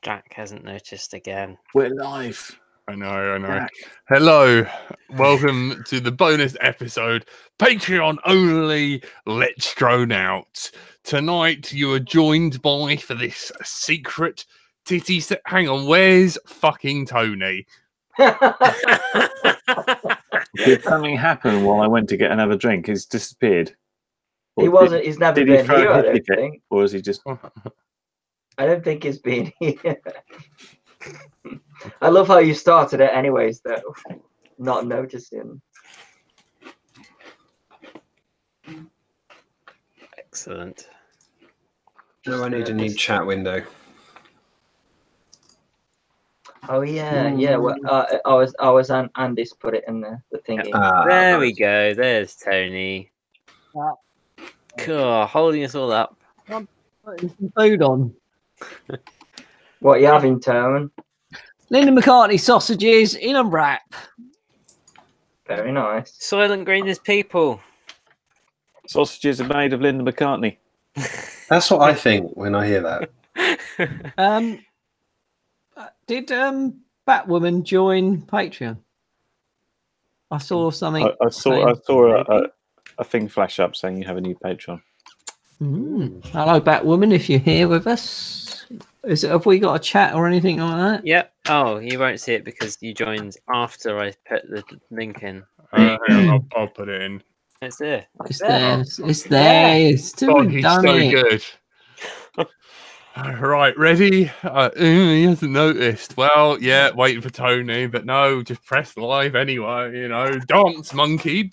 Jack hasn't noticed again. We're live. I know. Jack. Hello, welcome to the bonus episode, Patreon only. Let's Drone Out. Tonight you are joined by for this secret titty set. Hang on, where's fucking Tony? Did something happen while I went to get another drink? He's disappeared. He wasn't. He's never been here. I don't think. Or is he just? I don't think he's been here. I love how you started it, anyways. Though, not noticing. Excellent. No, I need a new chat window. Oh yeah. Well, I was Andy's put it in the thingy. There we go. There's Tony. Cool, holding us all up. Putting some food on. What are you having, Tone? Linda McCartney sausages in a wrap. Very nice. Silent Green is people. Sausages are made of Linda McCartney. That's what I think when I hear that. Did Batwoman join Patreon? I saw something. I saw a thing flash up saying you have a new Patreon. Hello, Batwoman, if you're here with us. Have we got a chat or anything like that? Yep. Oh, you won't see it because you joined after I put the link in. Hang on, I'll put it in. It's there. It's there. It's there. It's too God, he's so good. Right, ready? He hasn't noticed. Well, yeah, waiting for Tony, but no, just press live anyway, you know. Dance, monkey.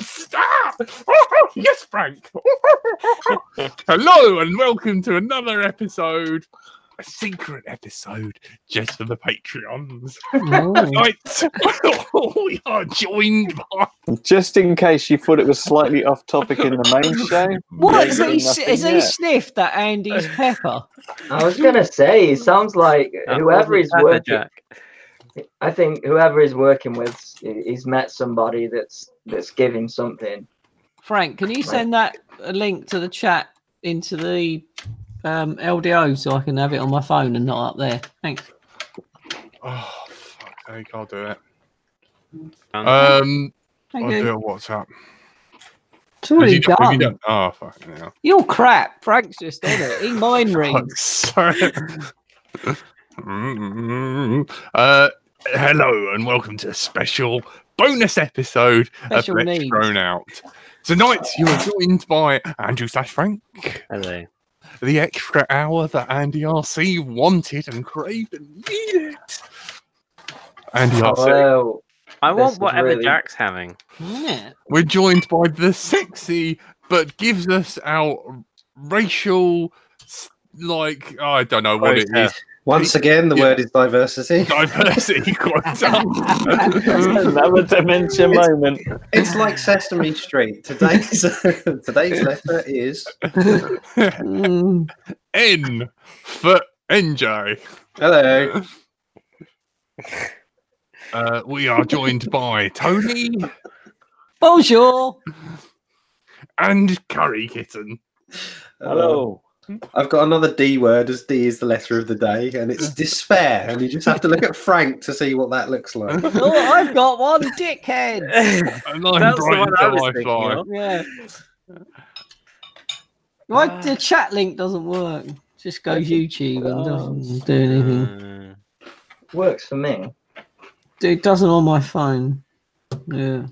Yes, Frank. Hello, and welcome to another episode, a secret episode just for the Patreons. Tonight, we are joined by... Just in case you thought it was slightly off topic in the main show. What? Is he sniffed that Andy's pepper? I was gonna say, it sounds like whoever he's working. Jack. I think whoever he's working with, he's met somebody that's giving something. Frank, can you send that a link to the chat into the LDO so I can have it on my phone and not up there? Thanks. Oh, fuck's sake, I'll do it. Thank I'll you. do it on WhatsApp. It's already done. done. Oh, fucking hell. You're crap. Frank's just on it. He mind reads. Hello and welcome to a special bonus episode of Let's Drone Out. Tonight you are joined by Andrew / Frank. Hello. The extra hour that Andy RC wanted and craved and needed. Andy RC. Hello. I want This whatever really- Jack's having. Yeah. We're joined by the sexy but gives us our racial, like, I don't know what it is. Once again, the word is diversity. Diversity quota. Another dementia moment. It's like Sesame Street. Today's letter is N for NJ. hello. We are joined by Tony Bonjour. and Curry Kitten. Hello. I've got another D word, as D is the letter of the day, and it's despair. And you just have to look at Frank to see what that looks like. Oh, I've got one, dickhead. And I'm That's the one I was Brighton thinking Fly. of. Yeah. Why the chat link doesn't work? Just goes YouTube and doesn't do anything. Works for me. It doesn't on my phone. Yeah.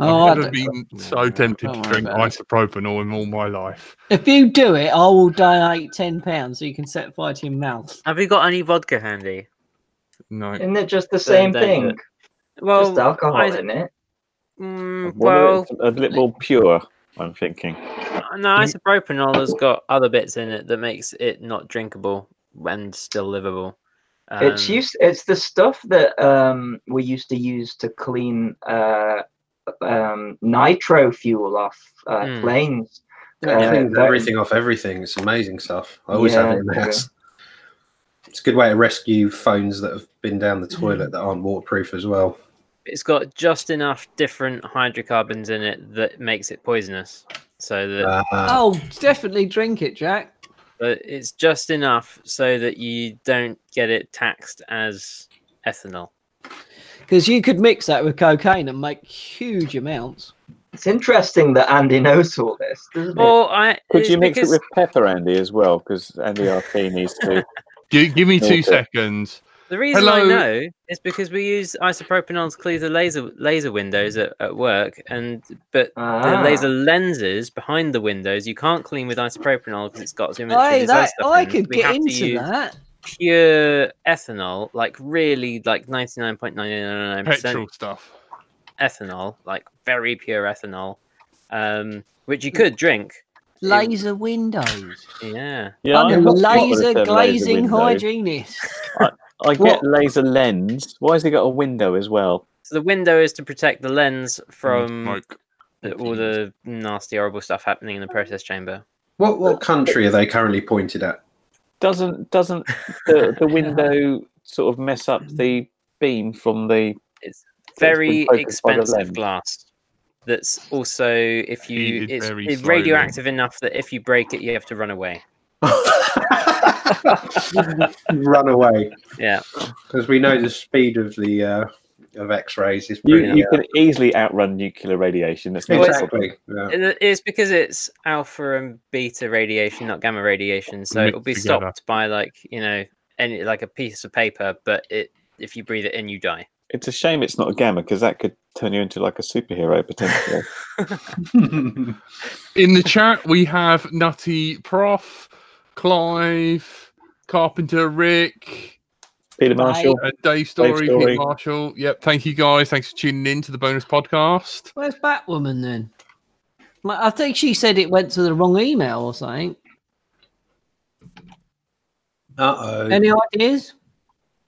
I've never been so tempted Don't to worry drink about it. isopropanol in all my life. If you do it, I will donate £10 so you can set fire to your mouth. Have you got any vodka handy? No. Isn't it just the same don't do thing? it. Well, Just alcohol in it. Well, a little pure, I'm thinking. no, isopropanol has got other bits in it that makes it not drinkable and still livable. It's the stuff that we used to use to clean nitro fuel off planes. Cleans everything off everything. It's amazing stuff. I always have it in the house. It's a good way to rescue phones that have been down the toilet that aren't waterproof as well. It's got just enough different hydrocarbons in it that makes it poisonous. So that Oh, definitely drink it, Jack. but it's just enough so that you don't get it taxed as ethanol. Because you could mix that with cocaine and make huge amounts. It's interesting that Andy knows all this, doesn't it? Well, Could it's you mix it because- with pepper, Andy, as well? Because Andy RP needs to. Give me 2 Okay. seconds. The reason I Hello. know is because we use isopropanol to clear the laser windows at work, but the laser lenses behind the windows you can't clean with isopropanol because it's got too much Hey, of its own stuff I in. could We get have to into use that. pure ethanol, like really like 99.999% Petrol stuff. ethanol, like very pure ethanol, which you could drink. Laser windows. Yeah. Yeah, I'm a I've got people laser that said glazing window. hygienist. I get laser lens. Why has he got a window as well? So the window is to protect the lens from Smoke. all the nasty, horrible stuff happening in the process chamber. What country are they currently pointed at? Doesn't the window sort of mess up the beam from the? It's That's been very focused by the expensive lens. glass. That's also if you Heated very it's slowly. radioactive enough that if you break it, you have to run away. Run away, Yeah. because we know the speed of the of X-rays is You, pretty. you can easily outrun nuclear radiation. That's not a problem. Exactly. Yeah. It's because it's alpha and beta radiation, not gamma radiation. So Mixed it'll be together. stopped by like any like a piece of paper, but if you breathe it in, you die. It's a shame it's not a gamma because that could turn you into like a superhero potentially. In the chat, we have Nutty Prof, Clive, Carpenter Rick, Peter Marshall. Dave Story, Story. Pete Marshall. Yep, thank you guys. Thanks for tuning in to the bonus podcast. Where's Batwoman then? I think she said it went to the wrong email or something. Uh-oh. Any ideas?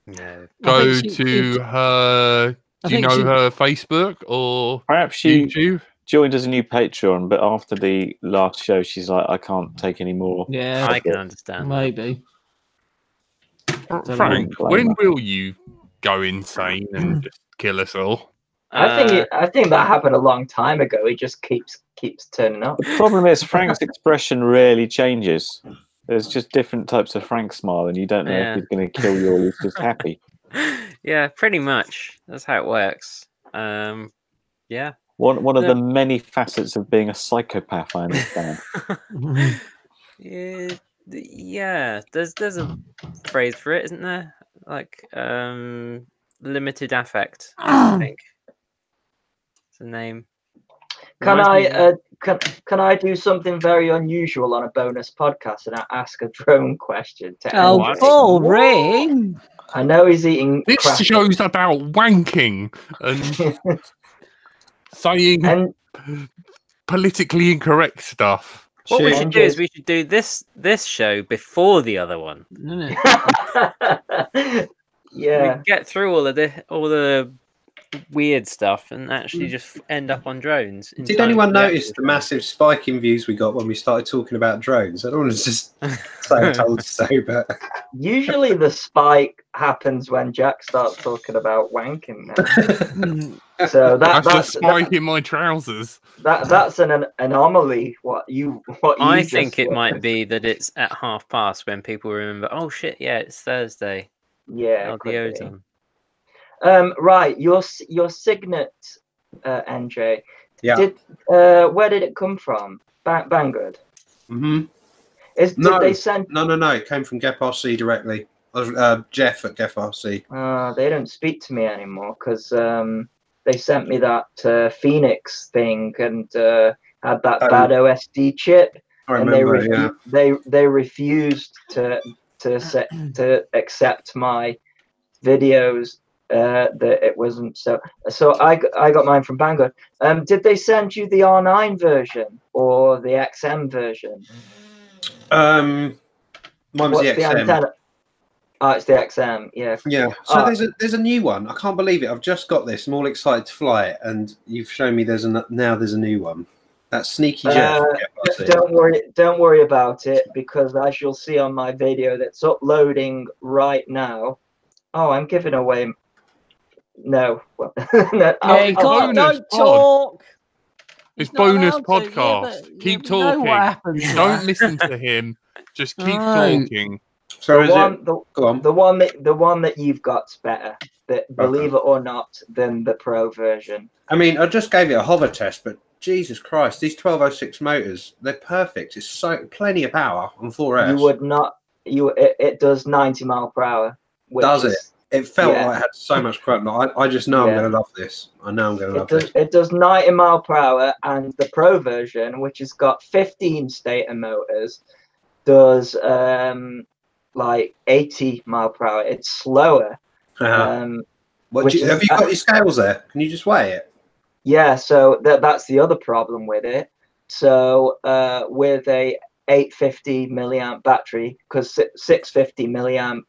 No. Go think she- to her. I Do you think know she- her Facebook or Perhaps she YouTube? joined as a new Patreon, but after the last show, she's like, I can't take any more. Yeah, I can understand. maybe. Frank, blame when her. will you go insane and just kill us all? I think that happened a long time ago. He just keeps turning up. The problem is Frank's expression rarely changes. There's just different types of Frank smile, and you don't know Yeah. if he's going to kill you or he's just happy. Yeah, pretty much. That's how it works. Yeah. One of Yeah. the many facets of being a psychopath, I understand. Yeah. There's a phrase for it, isn't there? Like limited affect. I think it's a name. Can Reminds me of- can I do something very unusual on a bonus podcast and I ask a drone question to Oh, Andre? boring. I know he's eating This crap. show's about wanking and saying And politically incorrect stuff. What we Shit. should do is we should do this show before the other one. Isn't it? yeah, We get through all the weird stuff and actually just end up on drones. in Did time anyone for the notice actual the massive spike in views we got when we started talking about drones? I don't want to just say told to say, but usually the spike happens when Jack starts talking about wanking. Now. So That's a that's spike in my trousers. that's an anomaly. What you I just think it said. might be that it's at past when people remember, oh shit, yeah, it's Thursday. Yeah. could LDO's be. on. Right, your signet, NJ. yeah. Where did it come from? Banggood. hmm Did No. they send? No, it came from GEP-RC directly. Jeff at GEP-RC. They don't speak to me anymore because they sent me that Phoenix thing and had that Oh. bad OSD chip, I and remember, they refused to accept my videos. That it wasn't so I got mine from Banggood. Did they send you the R9 version or the XM version? Mine was What's the the XM. antenna? Oh, it's the XM. Yeah. Yeah. So Ah. there's a new one. I can't believe it. I've just got this. I'm all excited to fly it, and you've shown me there's a new one. That's Sneaky Jeff. at GEP-RC. Don't worry about it because as you'll see on my video that's uploading right now. Oh, I'm giving away. No. No, Yeah, you I'll- can't, bonus don't pod. talk. It's not bonus allowed to, podcast. Keep you know talking. what happens, Don't right? listen to him. Just keep No. talking. So The one that you've got's better. Believe it or not, than the Pro version. I mean, I just gave it a hover test, but Jesus Christ, these 1206 motors, they're perfect. It's plenty of power on 4S. You would not. It does 90 miles per hour. Does it? It felt like it had so much crap. I just know I'm going to love this. I know I'm going to love this. It does 90 miles per hour, and the Pro version, which has got 15 stator motors, does like 80 miles per hour. It's slower. Have you got your scales there? Can you just weigh it? Yeah, so that's the other problem with it. So with a 850 milliamp battery, because 650 milliamp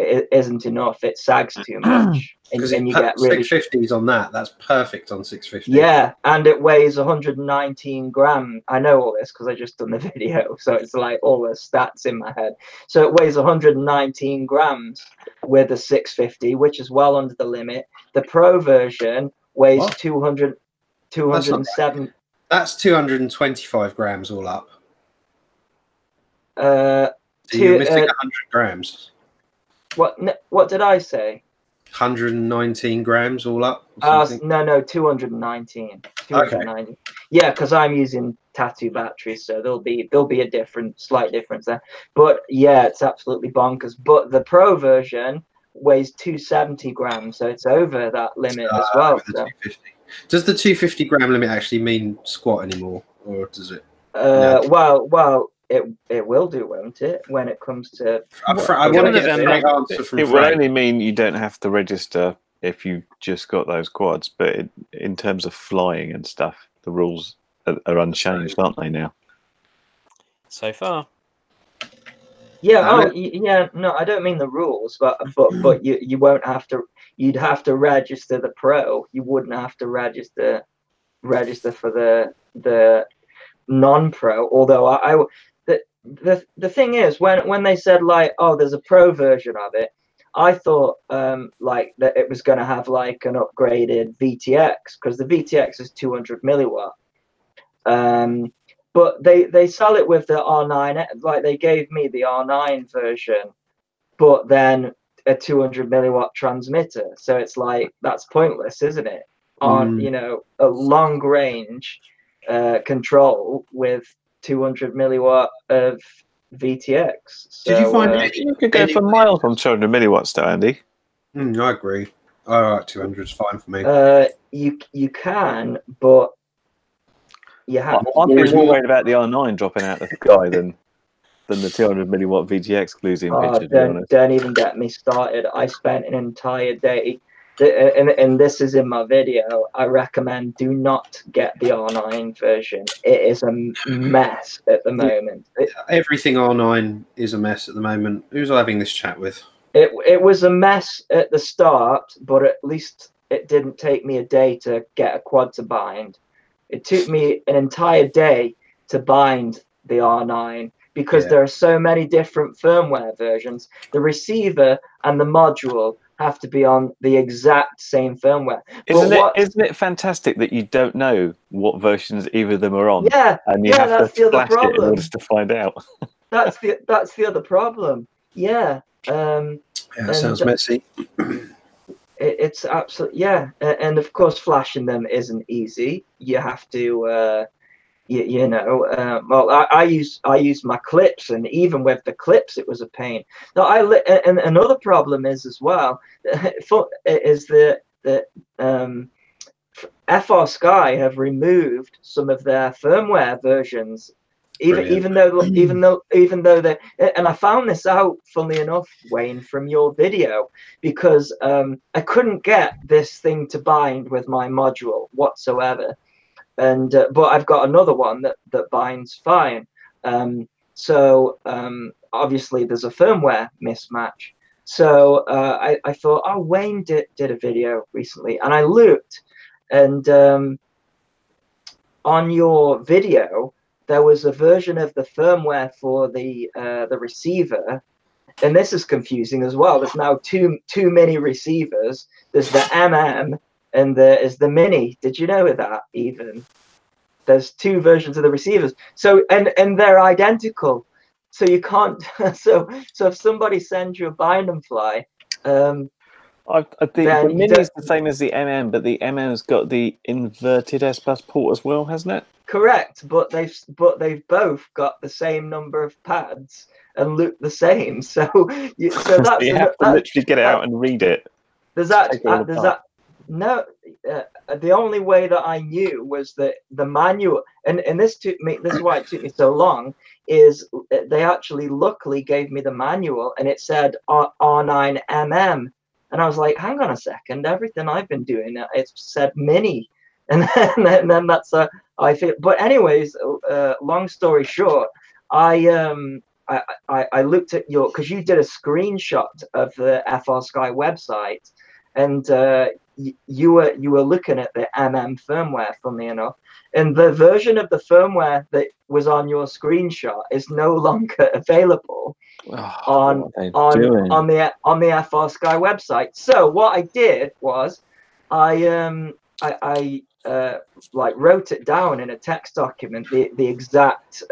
it isn't enough. It sags too much, and you get really 650s on that. That's perfect on 650. Yeah, and it weighs 119 grams. I know all this because I just done the video, so it's like all the stats in my head. So it weighs 119 grams with a 650, which is well under the limit. The Pro version weighs 207. That's 225 grams all up. So you're missing 100 grams. What did I say? 119 grams all up? No, 219. 219. Okay. Yeah, because I'm using tattoo batteries, so there'll be a slight difference there. But yeah, it's absolutely bonkers. But the Pro version weighs 270 grams, so it's over that limit as well. So. Does the 250 gram limit actually mean squat anymore, or does it? Well, it will do, won't it? When it comes to, I want to get a straight answer from It will only mean you don't have to register if you just got those quads. But in terms of flying and stuff, the rules are unchanged, aren't they now? So far. Yeah. Yeah. No, I don't mean the rules, but you won't have to. You'd have to register the Pro. You wouldn't have to register for the non-Pro. Although the thing is, when they said like, oh, there's a Pro version of it, I thought like that it was going to have like an upgraded VTX, because the VTX is 200 milliwatt. But they sell it with the R9, like they gave me the R9 version, but then a 200 milliwatt transmitter. So it's like, that's pointless, isn't it? On a long range control with 200 milliwatt of VTX. So, did you find you could go for miles on 200 milliwatts though, Andy? I agree. All right, 200 is fine for me. You can, but you have. I'd be more worried about the R9 dropping out of the sky than the 200 milliwatt VTX losing picture. Don't even get me started. I spent an entire day, and this is in my video. I recommend do not get the R9 version. It is a mess at the moment. Everything R9 is a mess at the moment. Who's I having this chat with? It was a mess at the start, but at least it didn't take me a day to get a quad to bind. It took me an entire day to bind the R9 because there are so many different firmware versions. The receiver and the module have to be on the exact same firmware. Isn't it fantastic that you don't know what versions either of them are on? Yeah, and you have to flash it in order to find out. That's the other problem. Yeah. That sounds messy. It's absolutely, and of course flashing them isn't easy. You have to I use my clips, and even with the clips it was a pain. Now and another problem is as well is the FR Sky have removed some of their firmware versions. Even though they, and I found this out, funnily enough, Wayne, from your video, because I couldn't get this thing to bind with my module whatsoever, and but I've got another one that binds fine. So obviously there's a firmware mismatch. So I thought, oh, Wayne did a video recently, and I looked, and on your video there was a version of the firmware for the receiver, and this is confusing as well. There's now two mini receivers. There's the MM and there is the mini. Did you know that even? there's two versions of the receivers. So and they're identical. So you can't. So if somebody sends you a bind and fly, the Mini is the same as the MM, but the MM's got the inverted S Bus port as well, hasn't it? Correct, but they've both got the same number of pads and look the same. So you have to literally get it out and read it. The only way that I knew was that the manual, and this is why it took me so long, is they actually luckily gave me the manual and it said R9mm, and I was like, hang on a second, everything I've been doing, it said Mini, and then that's I feel. But anyways, long story short, I looked at because you did a screenshot of the FR Sky website, and you were looking at the MM firmware, funnily enough, and the version of the firmware that was on your screenshot is no longer available on the FR Sky website. So what I did was I like wrote it down in a text document, the exact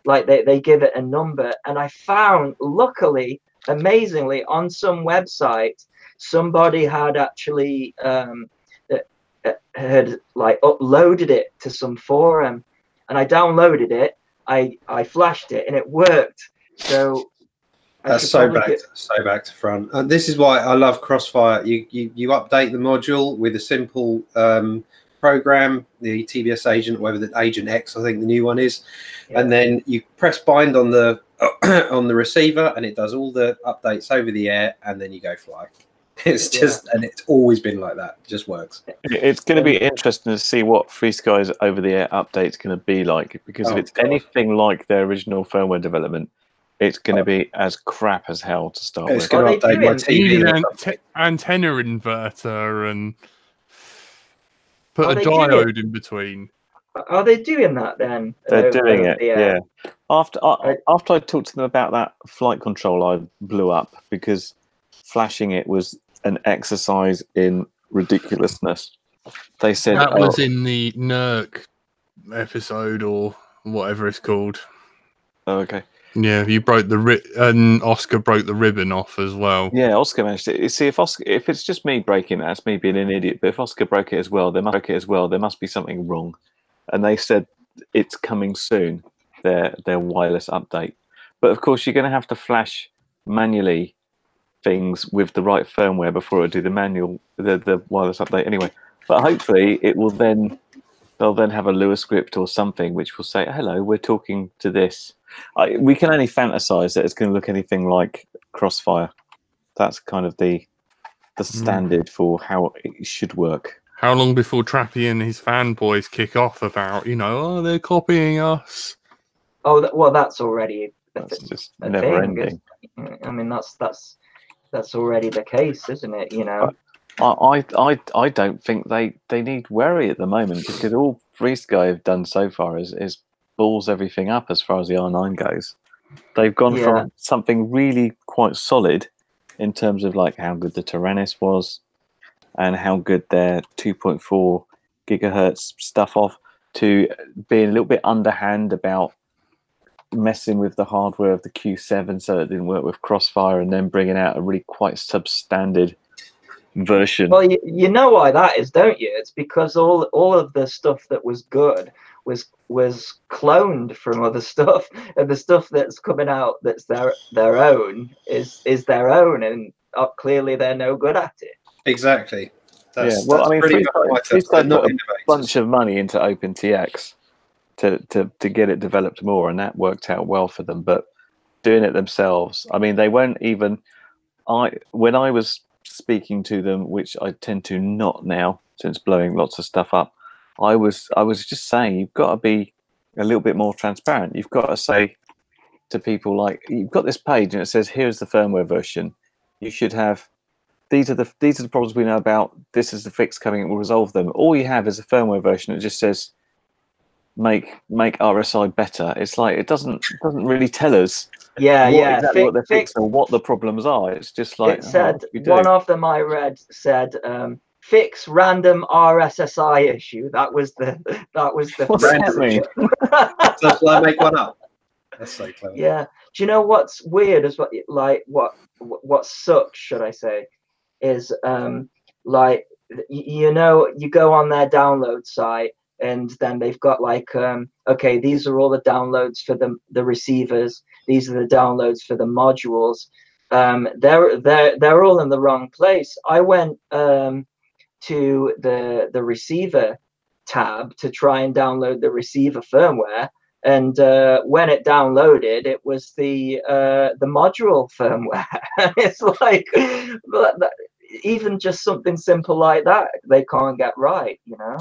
like they give it a number, and I found, luckily, amazingly, on some website somebody had actually had like uploaded it to some forum, and I downloaded it, I flashed it, and it worked. So that's so back to front. And this is why I love Crossfire. You update the module with a simple program, the TBS agent, whatever the agent X, I think the new one is, and then you press bind on the on the receiver, and it does all the updates over the air, and then you go fly. It's just, and it's always been like that. It just works. It's going to be interesting to see what FreeSky's over-the-air update's going to be like, because if it's anything like their original firmware development, it's going to be as crap as hell to start with. It's going to update my TV. Antenna inverter and put a diode in between. Are they doing that then? They're doing it, yeah. After I talked to them about that flight control, I blew up because flashing it was an exercise in ridiculousness. They said that was in the NERC episode or whatever it's called. Oh, okay. Yeah, you broke and Oscar broke the ribbon off as well. Yeah, Oscar managed it. You see, if it's just me breaking that's me being an idiot. But if Oscar broke it as well, there must be something wrong. And they said it's coming soon, their wireless update. But of course, you're going to have to flash manually things with the right firmware before it do the wireless update anyway. But hopefully they'll then have a Lua script or something which will say, hello, we're talking to this. We can only fantasize that it's going to look anything like Crossfire. That's kind of the standard for how it should work. How long before Trappy and his fanboys kick off about, they're copying us? Oh, well, that's already that's just never ending. I mean, that's already the case, isn't it? I don't think they need worry at the moment, because all FreeSky have done so far is balls everything up as far as the R9 goes. They've gone from something really quite solid in terms of like how good the Tyrannus was and how good their 2.4 gigahertz stuff off, to being a little bit underhand about messing with the hardware of the Q7 so it didn't work with Crossfire, and then bringing out a really quite substandard version. Well, you know why that is, don't you? It's because all of the stuff that was good was cloned from other stuff, and the stuff that's coming out that's their own is their own, and clearly they're no good at it. Exactly. That's FreeSky put a bunch of money into OpenTX to get it developed more, and that worked out well for them. But doing it themselves, I mean, they won't even. When I was speaking to them, which I tend to not now since blowing lots of stuff up, I was just saying, you've got to be a little bit more transparent. You've got to say to people, like, you've got this page and it says, here's the firmware version. You should have these are the problems we know about. This is the fix coming. It will resolve them. All you have is a firmware version. It just says make RSI better. It's like it doesn't really tell us exactly what the fix or what the problems are. It's just like it said one of them I read said fix random RSSI issue. That was the What's that mean? So shall I make one up? That's so clever. Yeah. Do you know what's weird as what what sucks, should I say, is like you know, you go on their download site and then they've got like okay, these are all the downloads for the receivers, these are the downloads for the modules. They're all in the wrong place. I went to the receiver tab to try and download the receiver firmware, and when it downloaded, it was the module firmware. It's like even just something simple like that they can't get right, you know.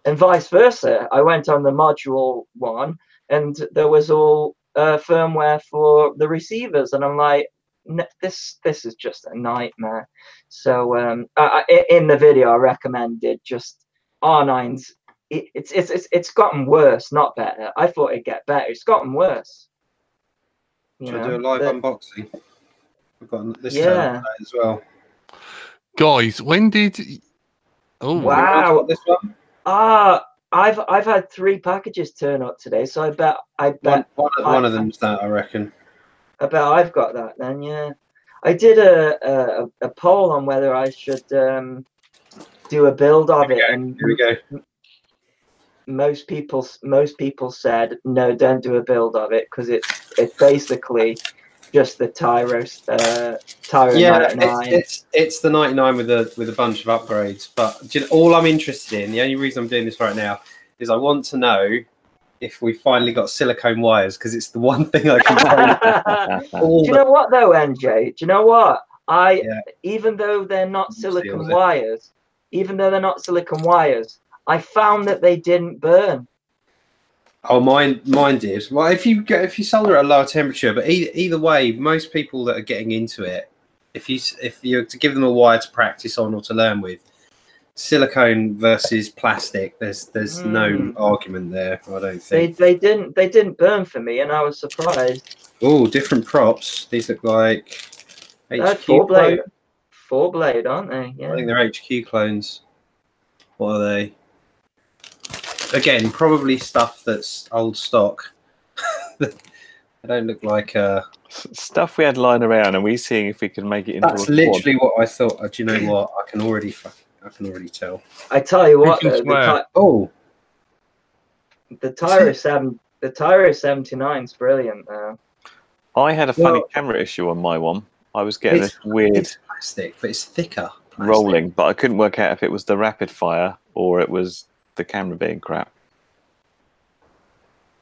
And vice versa. I went on the module one, and there was all firmware for the receivers, and I'm like, this is just a nightmare. So in the video I recommended just R9's. It's gotten worse, not better. I thought it'd get better. It's gotten worse. Should I do a live unboxing? We've got this as well. Guys, when did? Oh wow, this one. I've had 3 packages turn up today, so I bet one of them's that, I reckon. I bet I've got that then. Yeah, I did a poll on whether I should do a build of it, and here we go. Most people said no, don't do a build of it, because it's basically just the Tyro 99. It's the 99 with a bunch of upgrades. But all I'm interested in, the only reason I'm doing this right now, is I want to know if we finally got silicone wires, because it's the one thing I can do you know what though, NJ? Do you know what? Even though they're not silicone wires, I found that they didn't burn. Oh, mine did. Well, if you solder at a lower temperature, but either way, most people that are getting into it, if you're to give them a wire to practice on or to learn with, silicone versus plastic, there's no argument there. I don't think they didn't burn for me, and I was surprised. Oh, different props. These look like HQ 4-blade, aren't they? Yeah. I think they're HQ clones. What are they? Again, probably stuff that's old stock. They don't look like stuff we had lying around, and we seeing if we can make it into. That's literally what I thought. Do you know what? I can already tell. I tell you what, the Tyro 79 is brilliant. I had a funny camera issue on my one. I was getting this weird plastic, but it's thicker rolling, but I couldn't work out if it was the rapid fire or it was the camera being crap.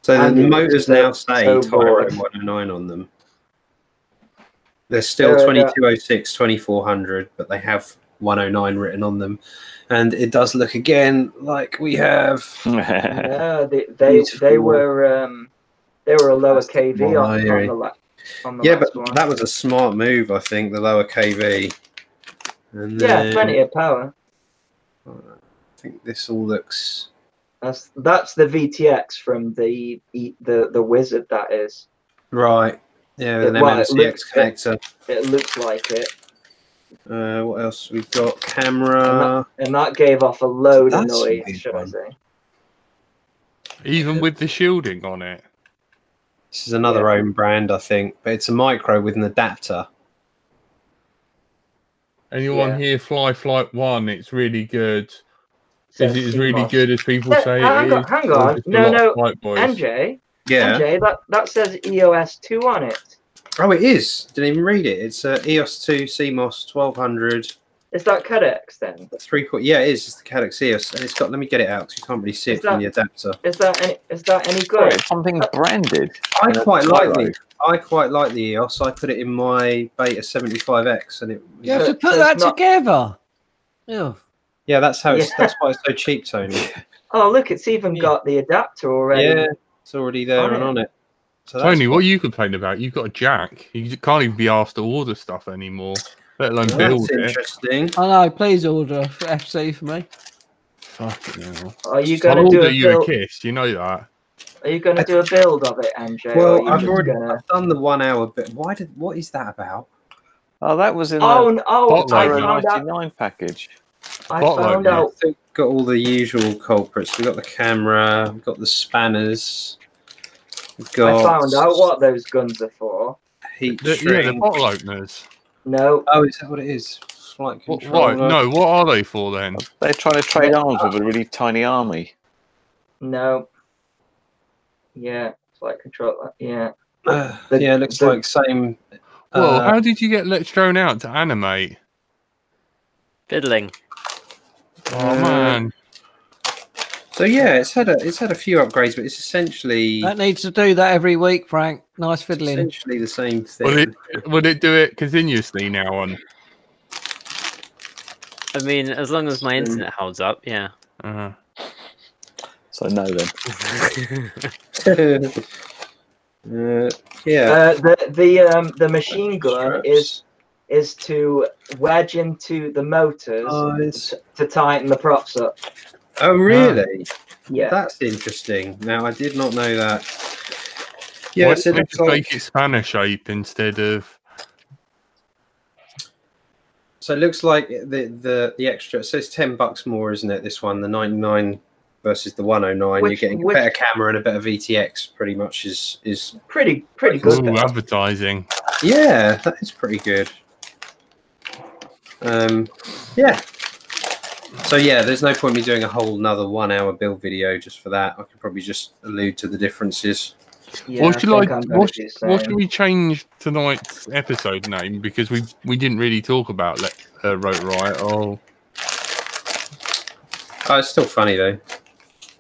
So the motors now say Tyro 109 on them. They're still 2206, 2400, but they have 109 written on them, and it does look again like we have. Yeah, they were a lower KV on the yeah, last but one. that was a smart move, I think. The lower KV. And yeah, plenty of power. I think this all looks. That's the VTX from the Wizard. That is right. Yeah, with an MMCX connector. It looks like it. What else? We've got camera. And that gave off a load of noise, should I say. Even with the shielding on it. This is another own brand, I think, but it's a micro with an adapter. Anyone here fly Flight 1? It's really good. Is it as really good as people say it is? Hang on. No, NJ. Yeah. NJ, that says EOS 2 on it. Oh, it is. Didn't even read it. It's EOS 2 CMOS 1200. Is that Cadex then? Yeah, it is. It's the Cadex EOS, and it's got. Let me get it out because you can't really see it from the adapter. Is that any good? It's something branded. I quite like the EOS. I put it in my Beta 75X, and it. You have to put that together. Yeah. Yeah, that's how it's. That's why it's so cheap, Tony. Oh, look! It's even got the adapter already. Yeah, it's already there and on it. So Tony, what are you complaining about? You've got a jack. You can't even be asked to order stuff anymore, let alone build it. Interesting. I know. Please order for FC for me. Fucking hell. Are you going to do a kiss? You know that. Are you going to do a build of it, NJ? Well, I've done the 1 hour bit. What is that about? Oh, that was in the Tyro 99 package. I found out. We've got all the usual culprits. We've got the camera. We've got the spanners. I found out what those guns are for. Heat Yeah, the bottle openers. No. Oh, is that what it is? Flight controller. Right. No. What are they for then? They're trying to trade arms with a really tiny army. No. Yeah, flight controller. Yeah. Yeah, it looks like same. Well, how did you get Let's Drone Out to animate? Fiddling. Oh man. So yeah, it's had a few upgrades, but it's essentially That needs to do that every week, Frank. Nice fiddling. essentially the same thing. Would it do it continuously now on? I mean, as long as my internet holds up, yeah. Uh-huh. So no then. Yeah. The machine gun is to wedge into the motors to tighten the props up. Oh really? Yeah. That's interesting. Now I did not know that. Yeah, Why so it don't looks you like, make it spanner shape instead of. so it looks like the extra. So it's $10 more, isn't it? This one, the 99 versus the 109. You're getting a better camera and a better VTX. Pretty much is pretty good. Ooh, advertising. Yeah, that is pretty good. Yeah. So yeah, there's no point me doing a whole another 1 hour build video just for that. I could probably just allude to the differences. Yeah, What should should we change tonight's episode name? Because we didn't really talk about Rotor Riot. Oh, it's still funny though.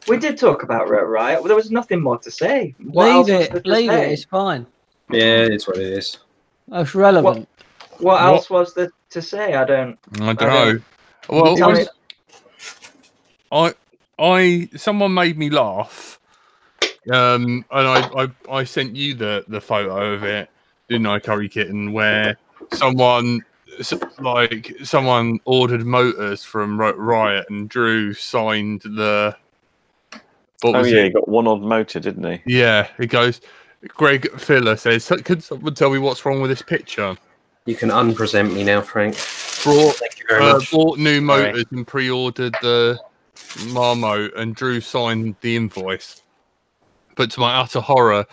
We did talk about Rotor Riot. There was nothing more to say. Leave it. It's fine. Yeah, it's what it is. That's relevant. What else was there to say? I don't know. Well, someone made me laugh, and I sent you the photo of it, didn't I, Curry Kitten, where someone ordered motors from Riot and Drew signed the. He got one odd motor, didn't he? Yeah, it goes. Greg Filler says, "Could someone tell me what's wrong with this picture?" You can unpresent me now, Frank. Thank you very much. Bought new motors and pre-ordered the Marmot, and Drew signed the invoice. But to my utter horror,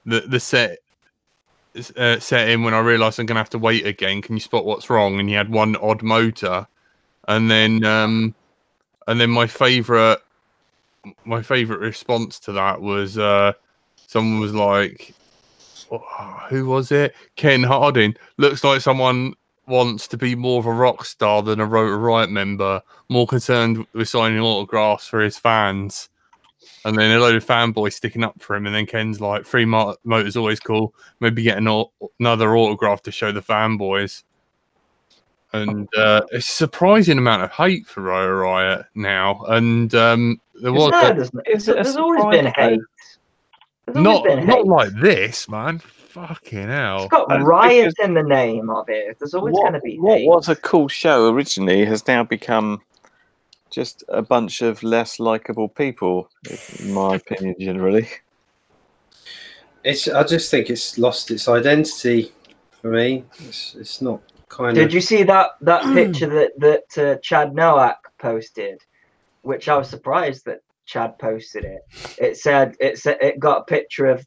the set in when I realised I'm going to have to wait again. Can you spot what's wrong? And he had one odd motor, and then my favourite response to that was someone was like, who was it? Ken Harding. Looks like someone wants to be more of a rock star than a Rotor Riot member, more concerned with signing autographs for his fans. And then a load of fanboys sticking up for him. And then Ken's like, free motor's always cool. Maybe get another autograph to show the fanboys. And it's a surprising amount of hate for Rotor Riot now. And there's always been hate. Not like this, man. Fucking hell. It's got Riot in the name of it. There's always going to be what hate. was a cool show originally has now become just a bunch of less likable people, in my opinion, generally. I just think it's lost its identity for me. It's not kind of. Did you see that picture that Chad Nowak posted? Which I was surprised that Chad posted it. It got a picture of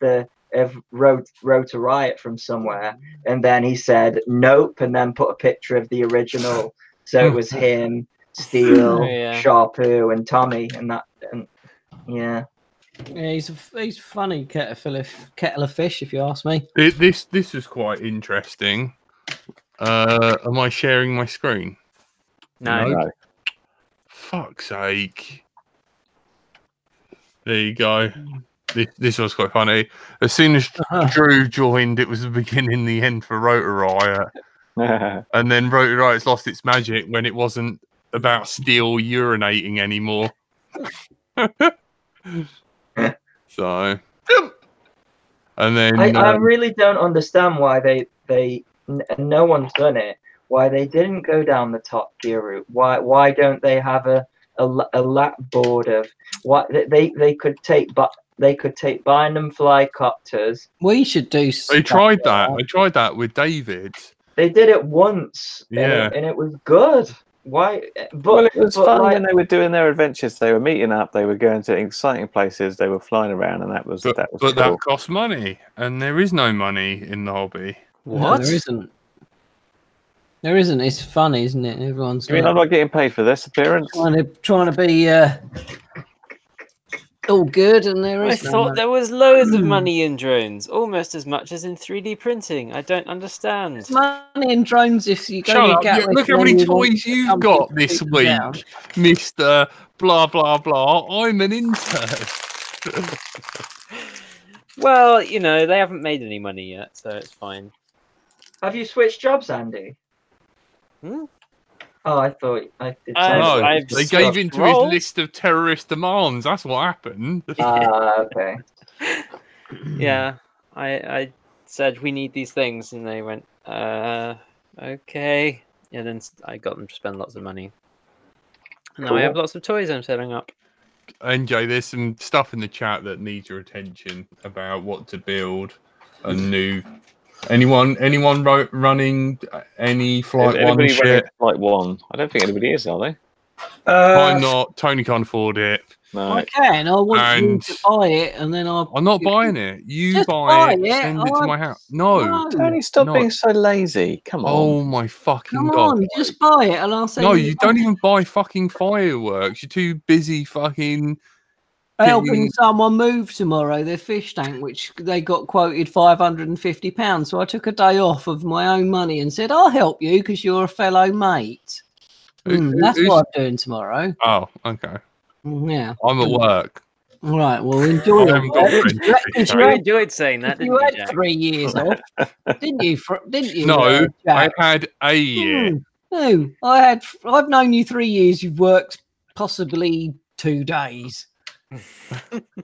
Rotor Riot from somewhere, and then he said nope, and then put a picture of the original. So it was him, Steel, Sharpoo, and Tommy, yeah, he's a funny kettle of fish, if you ask me. This was quite interesting. Am I sharing my screen? No. Fuck's sake. There you go. This was quite funny. As soon as Drew joined, it was the beginning, the end for Rotor Riot. And then Rotor Riot's lost its magic when it wasn't about Steel urinating anymore. So, and then I really don't understand why they no one's done it. Why they didn't go down the Top Gear route? Why don't they have a lap board of what they could take? But they could take Bynum flycopters. We should do. They tried that. I tried that with David. They did it once. Yeah, and it was good. Why? Well, it was fun when they were doing their adventures. They were meeting up. They were going to exciting places. They were flying around, and that was but cool. That costs money, and there is no money in the hobby. What? No, there isn't. There isn't. It's funny, isn't it? Everyone's. You mean I'm not getting paid for this appearance? Trying to be all good, and there is. I thought there was loads of money in drones, almost as much as in 3D printing. I don't understand. There's money in drones if you go. Shut up! Look how many toys you've got this week, Mister Blah Blah Blah. I'm an intern. Well, you know, they haven't made any money yet, so it's fine. Have you switched jobs, Andy? Hmm? Oh, I thought I did. No, they gave into his list of terrorist demands. That's what happened. Okay. Yeah, I said we need these things, and they went, okay. And then I got them to spend lots of money. And now I have lots of toys I'm setting up. NJ, there's some stuff in the chat that needs your attention about what to build a new. Anyone running any Flight One shit? Flight One. I don't think anybody is, are they? I'm not. Tony can't afford it. No. I can. I want you to buy it, and then I'm not buying it. You buy it. Send it to my house. No, Tony, stop being so lazy. Come on. Oh my fucking god! Come on, just buy it, and I'll send. No, you don't even buy fucking fireworks. You're too busy fucking. Helping someone move tomorrow, their fish tank, which they got quoted £550. So I took a day off of my own money and said, I'll help you because you're a fellow mate. That's what I'm doing tomorrow. Oh, okay. Yeah. I'm at work. All right, well, enjoy it. You enjoyed saying that, didn't you, had Jack? 3 years off, didn't you? No, I had a year. No, I've known you 3 years. You've worked possibly 2 days.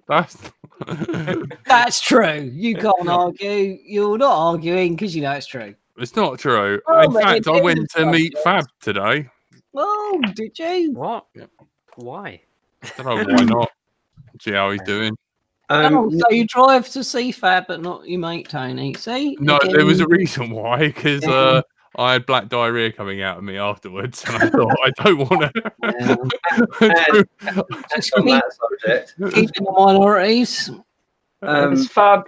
That's true. You can't argue. You're not arguing because you know it's true. It's not true. Oh, in fact, I went to meet Fab today. Oh, did you? What? Why? I don't know why not. See how he's doing. So you drive to see Fab, but not your mate Tony. See? No, there was a reason why. Because I had black diarrhea coming out of me afterwards, and I thought I don't want to. Just on that subject, keeping the minorities. Is Fab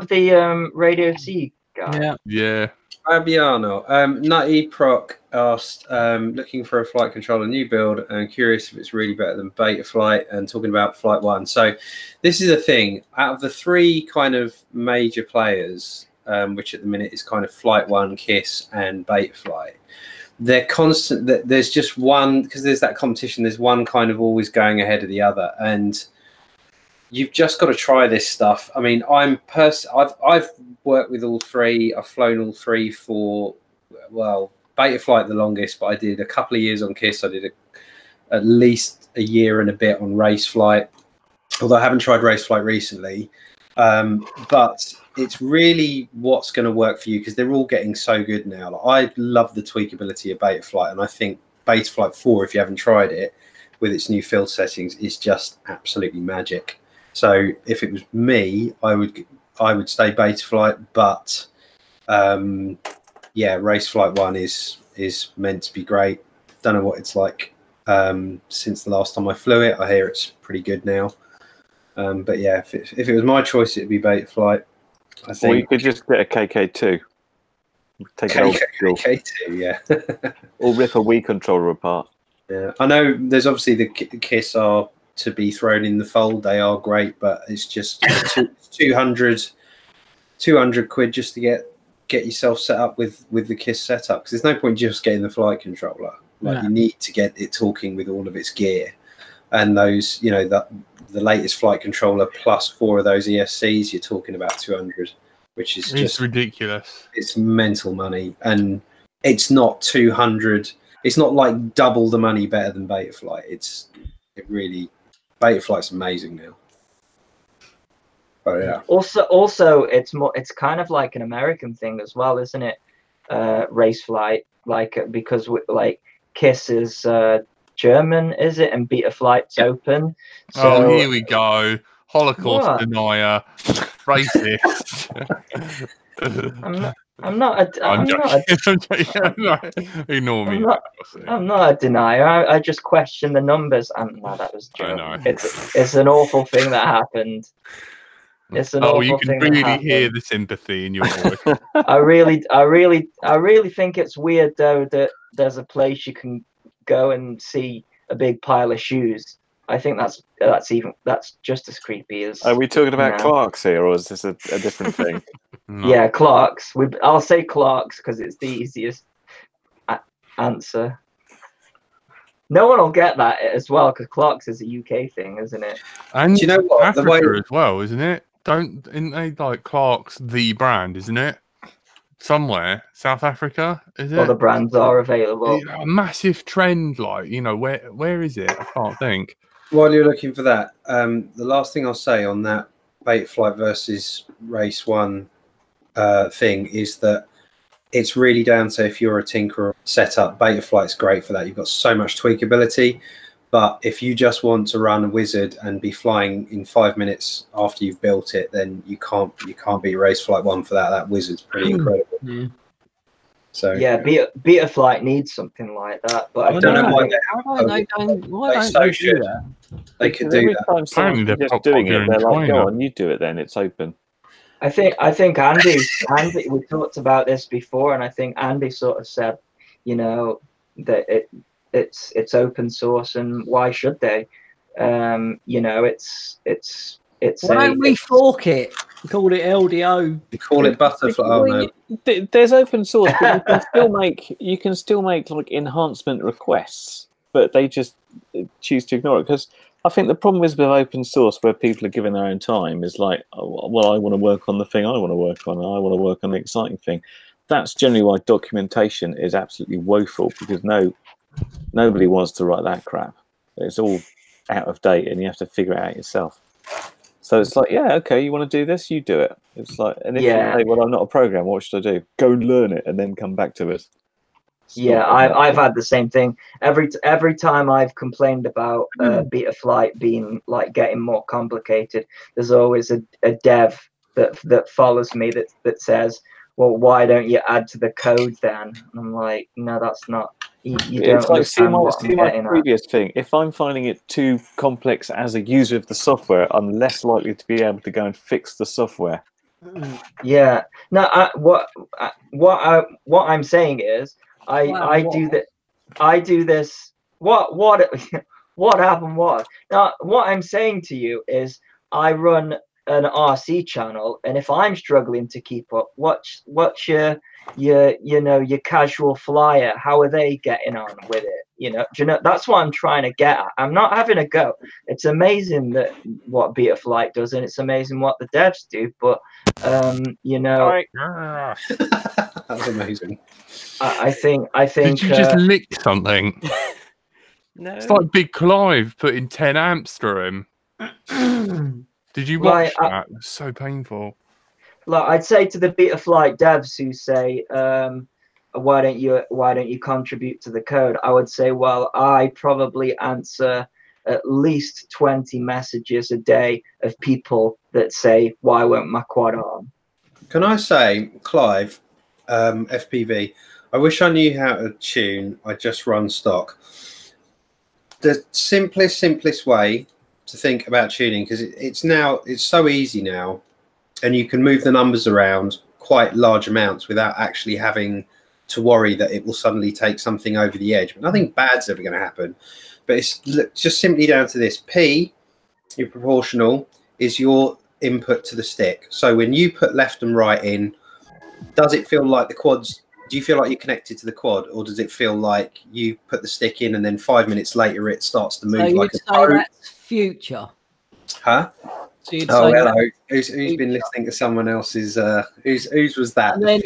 the Radio C guy? Yeah. Fabiano, Nutty Proc asked, looking for a flight controller new build and curious if it's really better than Beta Flight and talking about Flight One. So this is a thing. Out of the 3 kind of major players, which at the minute is kind of Flight One, KISS, and Beta Flight, they're constant. There's just one, because there's that competition. There's one kind of always going ahead of the other, and you've just got to try this stuff. I mean, I've worked with all 3. I've flown all 3 for, well, Beta Flight the longest, but I did a couple of years on KISS. I did at least a year and a bit on Race Flight, although I haven't tried Race Flight recently. But it's really what's going to work for you, because they're all getting so good now. Like, I love the tweakability of Beta Flight, and I think Beta Flight 4, if you haven't tried it, with its new field settings, is just absolutely magic. So if it was me, I would stay Beta Flight, but yeah, Race Flight 1 is meant to be great. Don't know what it's like since the last time I flew it. I hear it's pretty good now. But yeah, if it was my choice, it'd be Beta Flight. I think. Or you could just get a KK2. Take KK2, yeah. Or rip a Wii controller apart. Yeah, I know. There's obviously the KISS are to be thrown in the fold. They are great, but it's just 200 quid just to get yourself set up with the KISS setup. Because there's no point just getting the flight controller. Like, you need to get it talking with all of its gear, and those, you know, the latest flight controller plus 4 of those ESCs, you're talking about 200, which is just ridiculous. It's mental money, and it's not 200. It's not like double the money better than Beta Flight. Beta Flight's amazing now. Oh yeah. Also, it's kind of like an American thing as well, isn't it? Race Flight, like, because like KISS is German, is it? And Beta Flight's open. So, here we go. Holocaust denier, racist. I'm not. I'm not. Ignore me. I'm not a denier. I just question the numbers. No, that was a joke. It's an awful thing that happened. It's an awful thing. You can really hear the sympathy in your voice. I really think it's weird though that there's a place you can go and see a big pile of shoes. I think that's just as creepy as. Are we talking about Clark's here, or is this a different thing? No. Yeah, Clark's. I'll say Clark's because it's the easiest answer. No one will get that as well because Clark's is a UK thing, isn't it? And do you know what? Africa as well, isn't it? Isn't they like Clark's the brand, isn't it? Somewhere, South Africa, is it? All the brands are available. A massive trend, like, you know, where is it? I can't think. While you're looking for that, the last thing I'll say on that Betaflight versus Race 1 thing is that it's really down to if you're a tinkerer setup. Betaflight's great for that. You've got so much tweakability. But if you just want to run a wizard and be flying in 5 minutes after you've built it, then you can't beat Raceflight 1 for that. That wizard's pretty incredible. Yeah. So yeah, Betaflight needs something like that. But I don't know why they do that. They could do that. Apparently they're just doing it. They're like, go on, you do it then. It's open. I think Andy, we talked about this before, and I think Andy sort of said, you know, that it's open source, and why should they? You know, it's. Why don't we fork it? Call it LDO. You call it Butterfly. Oh, no. There's open source, but you can still make like enhancement requests, but they just choose to ignore it. Because I think the problem is with open source, where people are given their own time, is like, oh, well, I want to work on the thing I want to work on, and I want to work on the exciting thing. That's generally why documentation is absolutely woeful, because nobody wants to write that crap. It's all out of date, and you have to figure it out yourself. So it's like, yeah, okay, you want to do this, you do it. It's like, and if you say, well, I'm not a programmer, what should I do? Go and learn it, and then come back to us. I've had the same thing. Every time I've complained about Betaflight being like getting more complicated, there's always a dev that follows me that says, well, why don't you add to the code then? And I'm like, no, that's not. You don't understand what I'm getting at. Previous thing. If I'm finding it too complex as a user of the software, I'm less likely to be able to go and fix the software. Yeah. No. What I'm saying is, I do this. What happened was, now what I'm saying to you is, I run an RC channel, and if I'm struggling to keep up, what's your casual flyer? How are they getting on with it? Do you know, that's what I'm trying to get at. I'm not having a go. It's amazing that what Betaflight does, and it's amazing what the devs do, but you know, that's amazing. I think Did you just lick something? No. It's like Big Clive putting 10 amps through him. Did you watch that? It was so painful. Like, I'd say to the Betaflight devs who say, why don't you contribute to the code? I would say, well, I probably answer at least 20 messages a day of people that say, why won't my quad on? Can I say, Clive, FPV, I wish I knew how to tune. I just run stock. The simplest way to think about tuning, because it's so easy now, and you can move the numbers around quite large amounts without actually having to worry that it will suddenly take something over the edge. But nothing bad's ever going to happen. But it's just simply down to this. P, your proportional, is your input to the stick. So when you put left and right in, does it feel like the quads? Do you feel like you're connected to the quad, or does it feel like you put the stick in and then 5 minutes later it starts to move like a boat? That's future. Huh? So hello. Who's been listening to someone else's? Whose was that? And then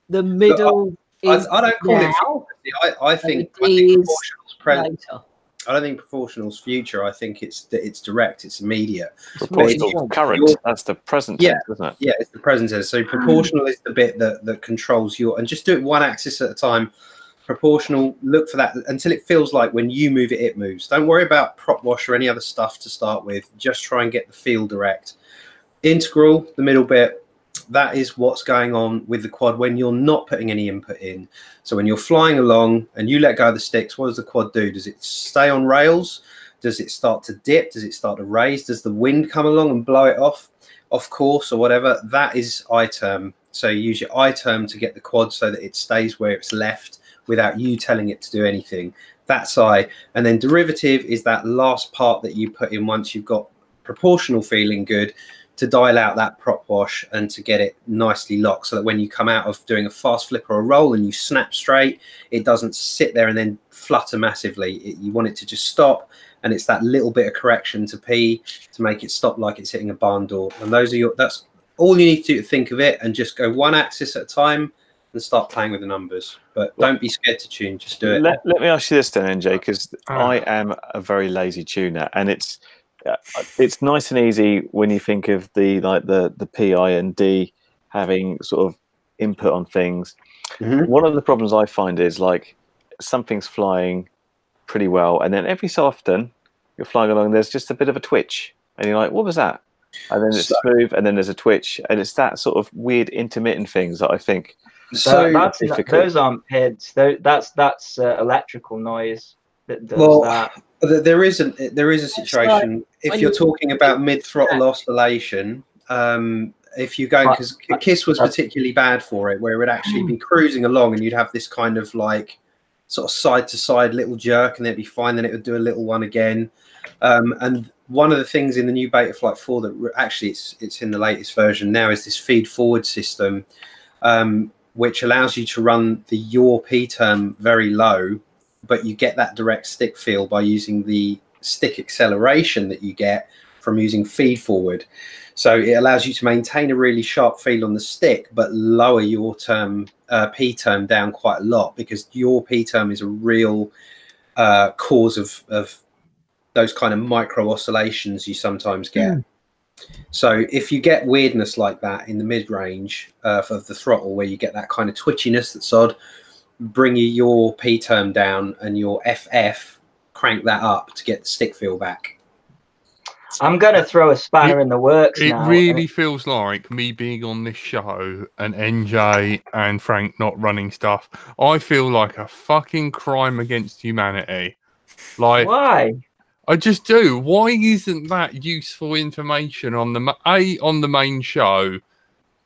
the middle. I don't call it future. I think proportional's present. I don't think proportional's future. I think it's direct. It's immediate. Proportional current. That's the present tense, isn't it? Yeah, it's the present tense. So proportional is the bit that controls and just do it one axis at a time. Proportional, look for that until it feels like when you move it, it moves. Don't worry about prop wash or any other stuff to start with. Just try and get the feel direct. Integral, the middle bit, that is what's going on with the quad when you're not putting any input in. So when you're flying along and you let go of the sticks, what does the quad do? Does it stay on rails? Does it start to dip? Does it start to raise? Does the wind come along and blow it off course or whatever? That is I-term. So you use your I-term to get the quad so that it stays where it's left without you telling it to do anything. That's I. And then derivative is that last part that you put in once you've got proportional feeling good, to dial out that prop wash and to get it nicely locked so that when you come out of doing a fast flip or a roll and you snap straight, it doesn't sit there and then flutter massively. You want it to just stop, and it's that little bit of correction to P to make it stop like it's hitting a barn door. And that's all you need to do to think of it, and just go one axis at a time and start playing with the numbers. But don't be scared to tune, just do it. Let me ask you this then, NJ, because I am a very lazy tuner, and it's nice and easy when you think of the PI and D having sort of input on things. One of the problems I find is like something's flying pretty well, and then every so often you're flying along, there's just a bit of a twitch, and you're like, what was that? And then it's smooth, and then there's a twitch, and it's that sort of weird intermittent things that I think those aren't PIDs. That's electrical noise that does that. There is a situation if you're talking about mid-throttle oscillation. If you're going, because KISS was particularly bad for it, where it would actually be cruising along and you'd have this kind of like sort of side-to-side little jerk, and it'd be fine. Then it would do a little one again. And one of the things in the new Betaflight 4 that actually it's in the latest version now is this feed-forward system, which allows you to run the yaw P term very low, but you get that direct stick feel by using the stick acceleration that you get from using feed forward. So it allows you to maintain a really sharp feel on the stick, but lower your term P term down quite a lot, because your P term is a real cause of those kind of micro oscillations you sometimes get. So if you get weirdness like that in the mid range of the throttle, where you get that kind of twitchiness that's odd, bring your P term down and your FF, crank that up to get the stick feel back. I'm going to throw a spanner in the works now. It really feels like me being on this show and NJ and Frank not running stuff. I feel like a fucking crime against humanity. Like, why? I just do. Why isn't that useful information on the main show?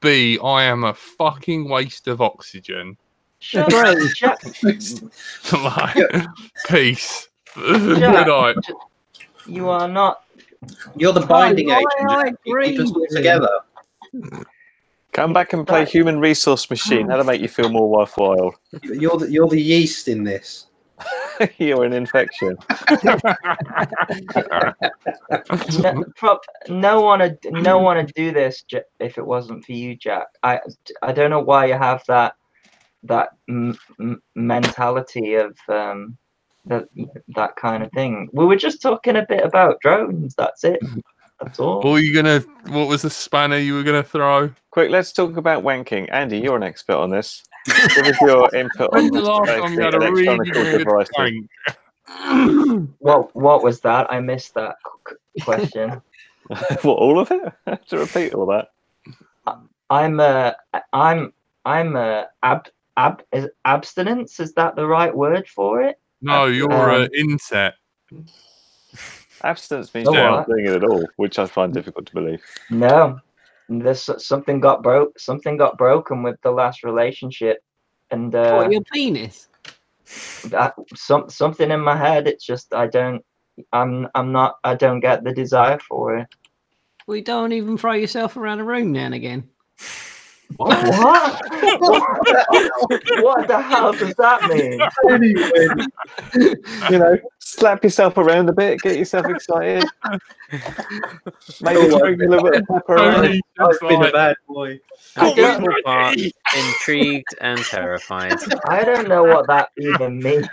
B, I am a fucking waste of oxygen. Shut up, Jack. Like, peace. Good night. You are not. You're the binding agent. You keep us all together. Come back and play Human Resource Machine. That'll make you feel more worthwhile. You're the yeast in this. You're an infection. No one would do this if it wasn't for you, Jack. I don't know why you have that mentality of that kind of thing. We were just talking a bit about drones. That's it. That's all. What was the spanner you were gonna throw? Quick, let's talk about wanking. Andy, you're an expert on this. Give us your input on the last time you had a really good wank? What was that? I missed that question. What, all of it? I have to repeat all that. Abstinence. Is that the right word for it? No, you're inset. Abstinence means you're not doing it at all, which I find difficult to believe. No, something got broken with the last relationship, and your penis. Something in my head. It's just I don't get the desire for it. Well, you don't even throw yourself around a room now and again. What? What the hell does that mean? You know, slap yourself around a bit, get yourself excited. Maybe drink a little bit of pepper. I've been a bad boy. Part, intrigued and terrified. I don't know what that even means.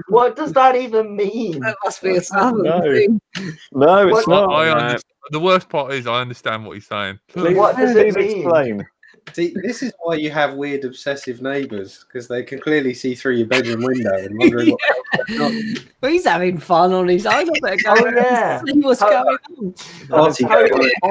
What does that even mean? That must be a southern thing. No, it's not. The worst part is I understand what he's saying. What does it mean? Explain. See, this is why you have weird, obsessive neighbours, because they can clearly see through your bedroom window and wondering what the hell's going on. Well, he's having fun on his own. I better go and see what's going on.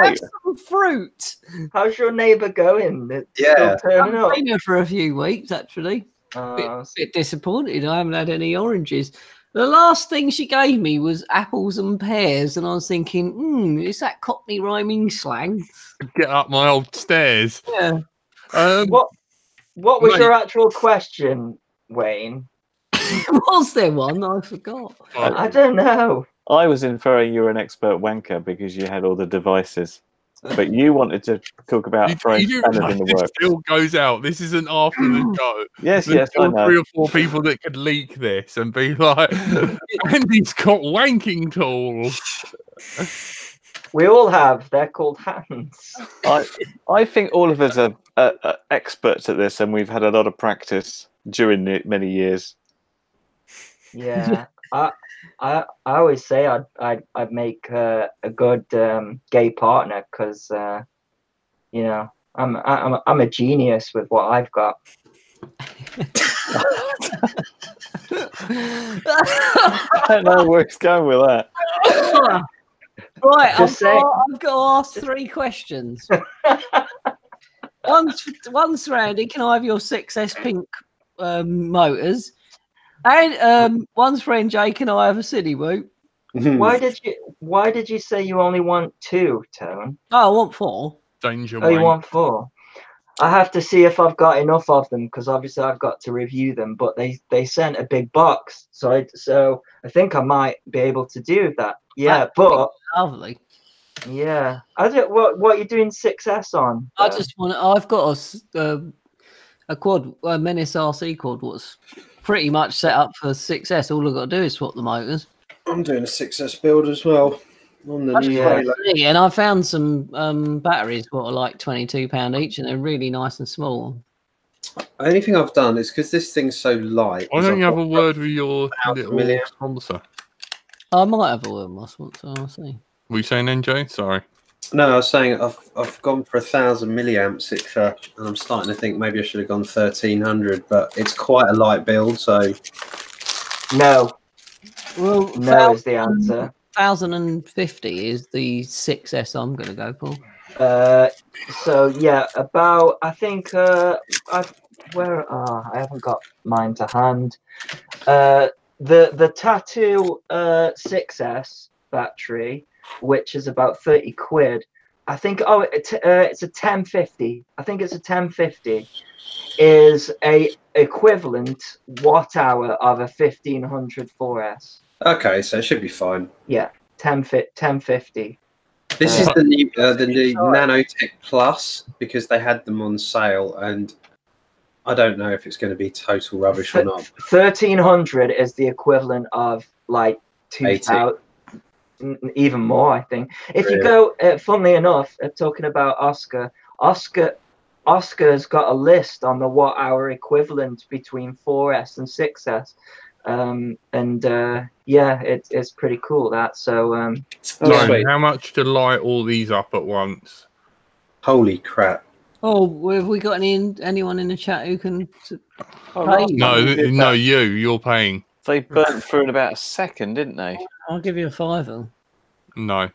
Have some fruit. How's your neighbour going? Yeah. I've been here for a few weeks, actually. Bit disappointed. I haven't had any oranges. The last thing she gave me was apples and pears, and I was thinking, is that Cockney rhyming slang? Get up my old stairs. Yeah. What was your actual question, Wayne? Was there one? I forgot. I don't know. I was inferring you were an expert wanker because you had all the devices. But you wanted to talk about throwing spanners in the works. This still goes out. This isn't after the show. Yes, There's I know. 3 or 4 people that could leak this and be like, Andy's got wanking tools. We all have. They're called hands. I think all of us are experts at this, and we've had a lot of practice during many years. Yeah. I always say I'd make a good gay partner because I'm a genius with what I've got. I don't know where it's going with that. Right, I've got to ask 3 questions. One's for Andy. Can I have your 6S pink motors? And one's for NJ. Can I have a city boot? Why did you say you only want 2, Tone? Oh, I want 4. Danger. Oh, you want 4? I have to see if I've got enough of them because obviously I've got to review them. But they sent a big box, so I think I might be able to do that. Yeah, but lovely. Yeah, I don't. What are you doing 6S on? I just want. I've got a quad, a Menace RC quad. What's pretty much set up for 6S. All I've got to do is swap the motors. I'm doing a 6S build as well. On the new and I found some batteries what are like £22 each, and they're really nice and small. Only thing I've done is because this thing's so light. Why don't you have a word with your little sponsor? I might have a word with my sponsor. I'll see. Were you saying NJ? Sorry. No, I was saying I've gone for 1,000 milliamps extra, and I'm starting to think maybe I should have gone 1,300, but it's quite a light build, so no. Well, no is the answer. 1,050 is the 6S I'm going to go for. So yeah, about I think I haven't got mine to hand. The Tattoo 6S battery, which is about 30 quid. I think it's a 1050. I think it's a 1050 is a equivalent watt hour of a 1500 4S. Okay, so it should be fine. Yeah, 1050. This is the new Nanotech Plus because they had them on sale, and I don't know if it's going to be total rubbish or not. 1,300 is the equivalent of like 2,000, even more, I think. If you go, funnily enough, talking about Oscar's got a list on the watt-hour equivalent between 4S and 6S. Yeah, it's pretty cool that. So how much to light all these up at once? Holy crap! Oh, have we got anyone in the chat who can pay? No, you're paying. They burnt through in about a second, didn't they? I'll give you a £5. No.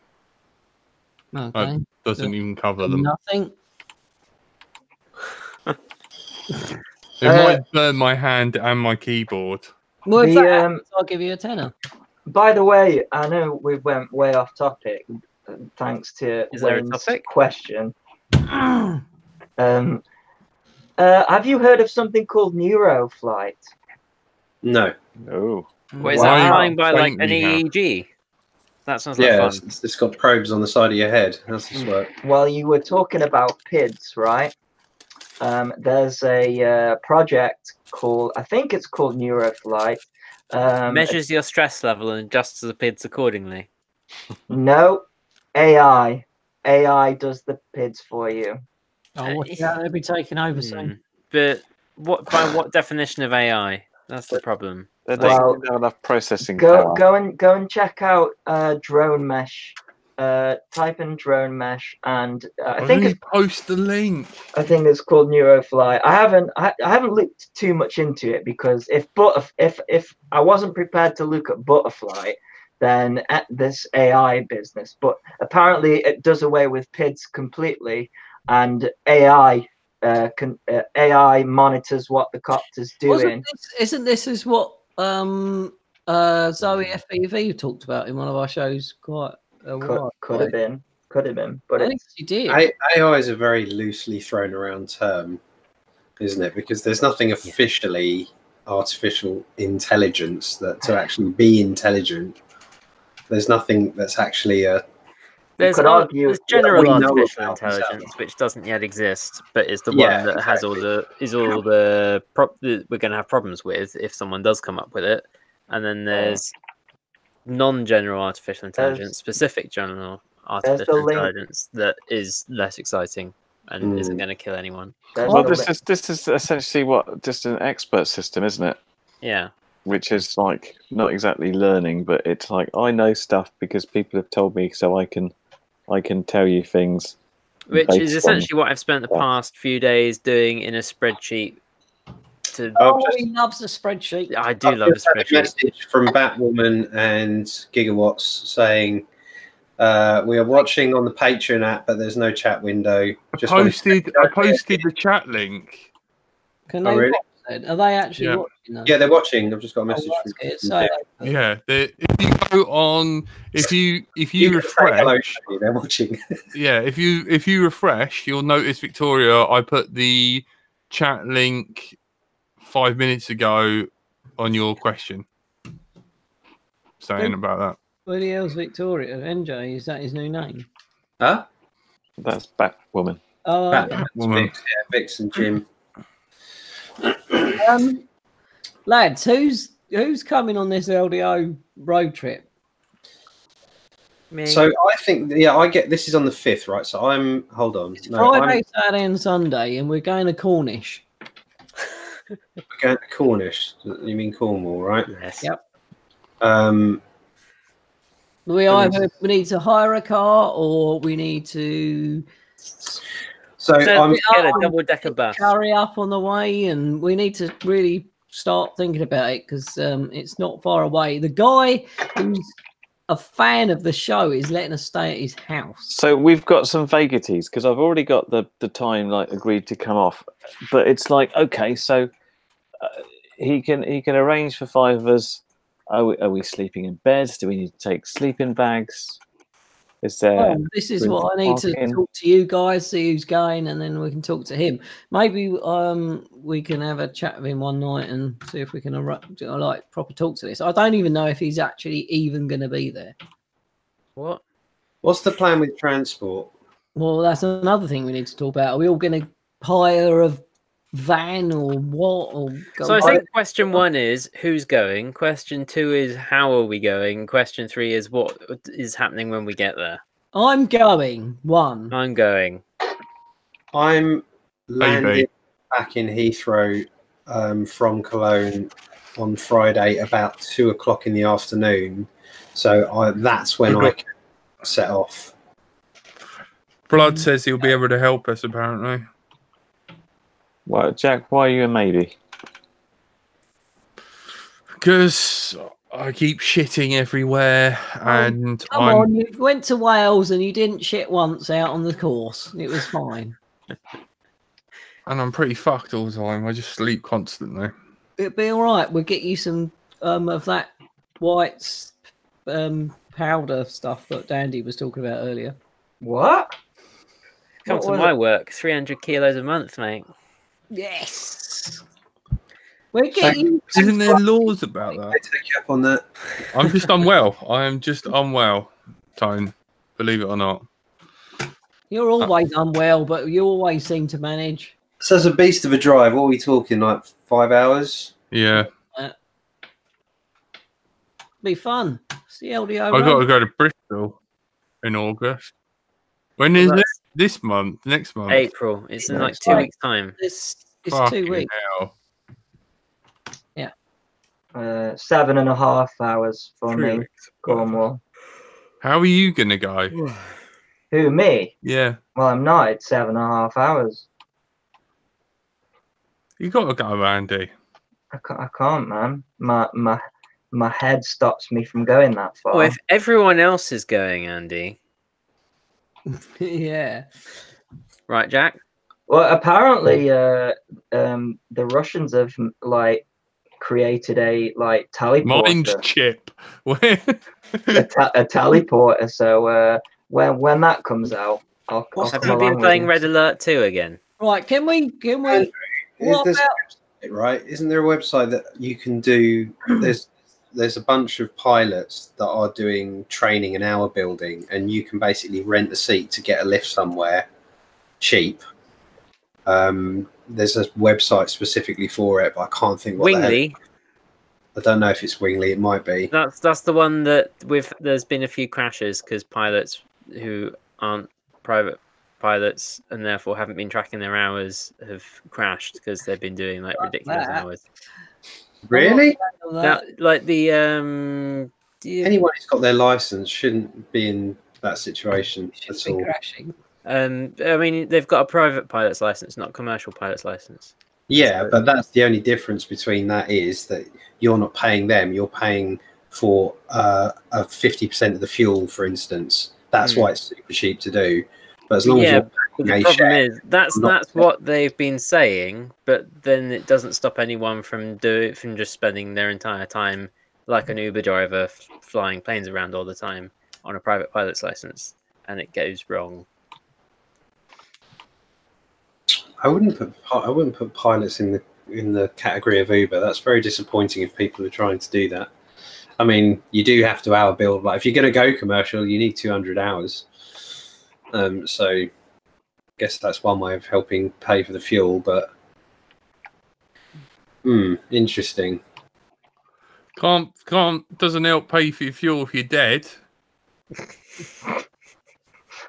Okay. That doesn't even cover them. Nothing. It might burn my hand and my keyboard. Well, if that happens, I'll give you a tenner. By the way, I know we went way off topic, thanks to Wayne's question. Have you heard of something called Neuroflight? No. No. What, is that flying by like an EEG? That sounds like fun. It's got probes on the side of your head. How's this work? Well, you were talking about PIDs, right? There's a project called, I think it's called Neuroflight. Measures your stress level and adjusts the PIDs accordingly. No, AI. AI does the PIDs for you. Oh, they'll be taken over soon. But by what definition of AI? That's the problem. They don't have enough processing power. Go and check out Drone Mesh type in drone mesh, and I Why think don't it's you post the link. I think it's called Neurofly. I haven't looked too much into it because if I wasn't prepared to look at Butterfly, then at this AI business. But apparently it does away with PIDs completely, and AI monitors what the copter's doing. Isn't this what Zoe FPV talked about in one of our shows quite a while? Could have been, but I think she did. AI is a very loosely thrown around term, isn't it? Because there's nothing officially artificial intelligence that to actually be intelligent. There's nothing that's actually a. There's general artificial intelligence, which doesn't yet exist, but is the one that has all the we're going to have problems with if someone does come up with it. And then there's non-general artificial intelligence, specific general artificial intelligence that is less exciting and isn't going to kill anyone. Well, this is essentially just an expert system, isn't it? Yeah. Which is like not exactly learning, but it's like I know stuff because people have told me, so I can tell you things. Which is essentially what I've spent the past few days doing in a spreadsheet. He loves the spreadsheet. I do love the spreadsheet. A message from Batwoman and Gigawatts saying we are watching on the Patreon app, but there's no chat window. I posted the chat link. Can they? Really? Are they actually watching them? Yeah, they're watching. I've just got a message from if you refresh, they're watching. Yeah, if you refresh, you'll notice, Victoria, I put the chat link 5 minutes ago on your question. Saying about that. What the hell's Victoria? NJ, is that his new name? Huh? That's Batwoman. Oh, Batwoman. Vix and Jim. Lads, who's coming on this LDO road trip? Me. So I think, I get this is on the 5th, right? So hold on. It's Friday, Saturday, and Sunday, and we're going to Cornish. We're going to Cornish. You mean Cornwall, right? Yes. Yep. We need to hire a car, or we need to. So I'm get a double-decker bus. Carry up on the way, and we need to really start thinking about it because it's not far away. The guy who's a fan of the show is letting us stay at his house. So we've got some vaguities because I've already got the time agreed to come off, but it's like okay, so he can arrange for 5 of us. Are we sleeping in beds? Do we need to take sleeping bags? Is there? This is what I need to talk to you guys, see who's going, and then we can talk to him. Maybe we can have a chat with him one night and see if we can proper talk to this. I don't even know if he's actually even going to be there. What? What's the plan with transport? Well, that's another thing we need to talk about. Are we all going to hire a van or what? So I think question 1 is who's going. Question 2 is how are we going. Question 3 is what is happening when we get there. I'm going. 1. I'm going. I'm landing back in Heathrow from Cologne on Friday about 2 o'clock in the afternoon. So that's when I can set off. Blood says he'll be able to help us, apparently. Well, Jack, why are you a maybe? Because I keep shitting everywhere, and come on, you went to Wales and you didn't shit once out on the course. It was fine. And I'm pretty fucked all the time. I just sleep constantly. It'll be all right. We'll get you some of that white powder stuff that Dandy was talking about earlier. What? Come to my work. 300 kilos a month, mate. Yes. We're getting. Isn't there laws about that? I take you up on that. I'm just unwell. I am just unwell, Tone. Believe it or not. You're always unwell, but you always seem to manage. So it's a beast of a drive. What are we talking, like 5 hours? Yeah. Be fun. It's the LDO. I got to go to Bristol in August. When is it? This month? Next month? April. It's in like 2 weeks' time. It's 2 weeks. Hell. Yeah. 7.5 hours for me, Cornwall. How are you gonna go? Who, me? Yeah. Well, I'm not. It's 7.5 hours. You gotta go, Andy. I can't, man. My head stops me from going that far. Well, if everyone else is going, Andy. Yeah. Right, Jack? Well, apparently, the Russians have created a teleporter. Mind chip. a teleporter. So when that comes out, I'll Have come you been along playing with Red Alert 2 again? Right, can we what about right? Isn't there a website that you can do? There's a bunch of pilots that are doing training in our building, and you can basically rent a seat to get a lift somewhere cheap. There's a website specifically for it, but I can't think what Wingley. I don't know if it's Wingley. It might be. That's the one that there's been a few crashes because pilots who aren't private pilots and therefore haven't been tracking their hours have crashed because they've been doing ridiculous hours. Really? Now, anyone who's got their license shouldn't be in that situation at all. Crashing. I mean, they've got a private pilot's license, not a commercial pilot's license. Yeah, but that's the only difference between that is that you're not paying them; you're paying for 50% of the fuel, for instance. That's why it's super cheap to do. But as long as you're the problem is that's what they've been saying, but then it doesn't stop anyone from just spending their entire time like an Uber driver flying planes around all the time on a private pilot's license, and it goes wrong. I wouldn't put pilots in the category of Uber. That's very disappointing if people are trying to do that. I mean, you do have to hour build. Like if you're going to go commercial, you need 200 hours. So I guess that's one way of helping pay for the fuel. But interesting. Doesn't help pay for your fuel if you're dead.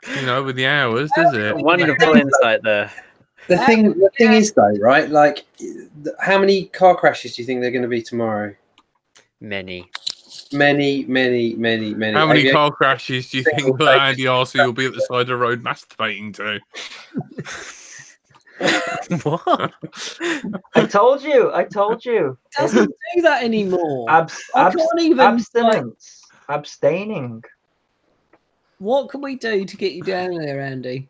With the hours, does it? Wonderful insight there. The thing is though, right? Like, how many car crashes do you think there are going to be tomorrow? Many. How many car crashes do you think that Andy RC will be at the side of the road masturbating to? What? I told you. Doesn't do that anymore. Abstaining. What can we do to get you down there, Andy?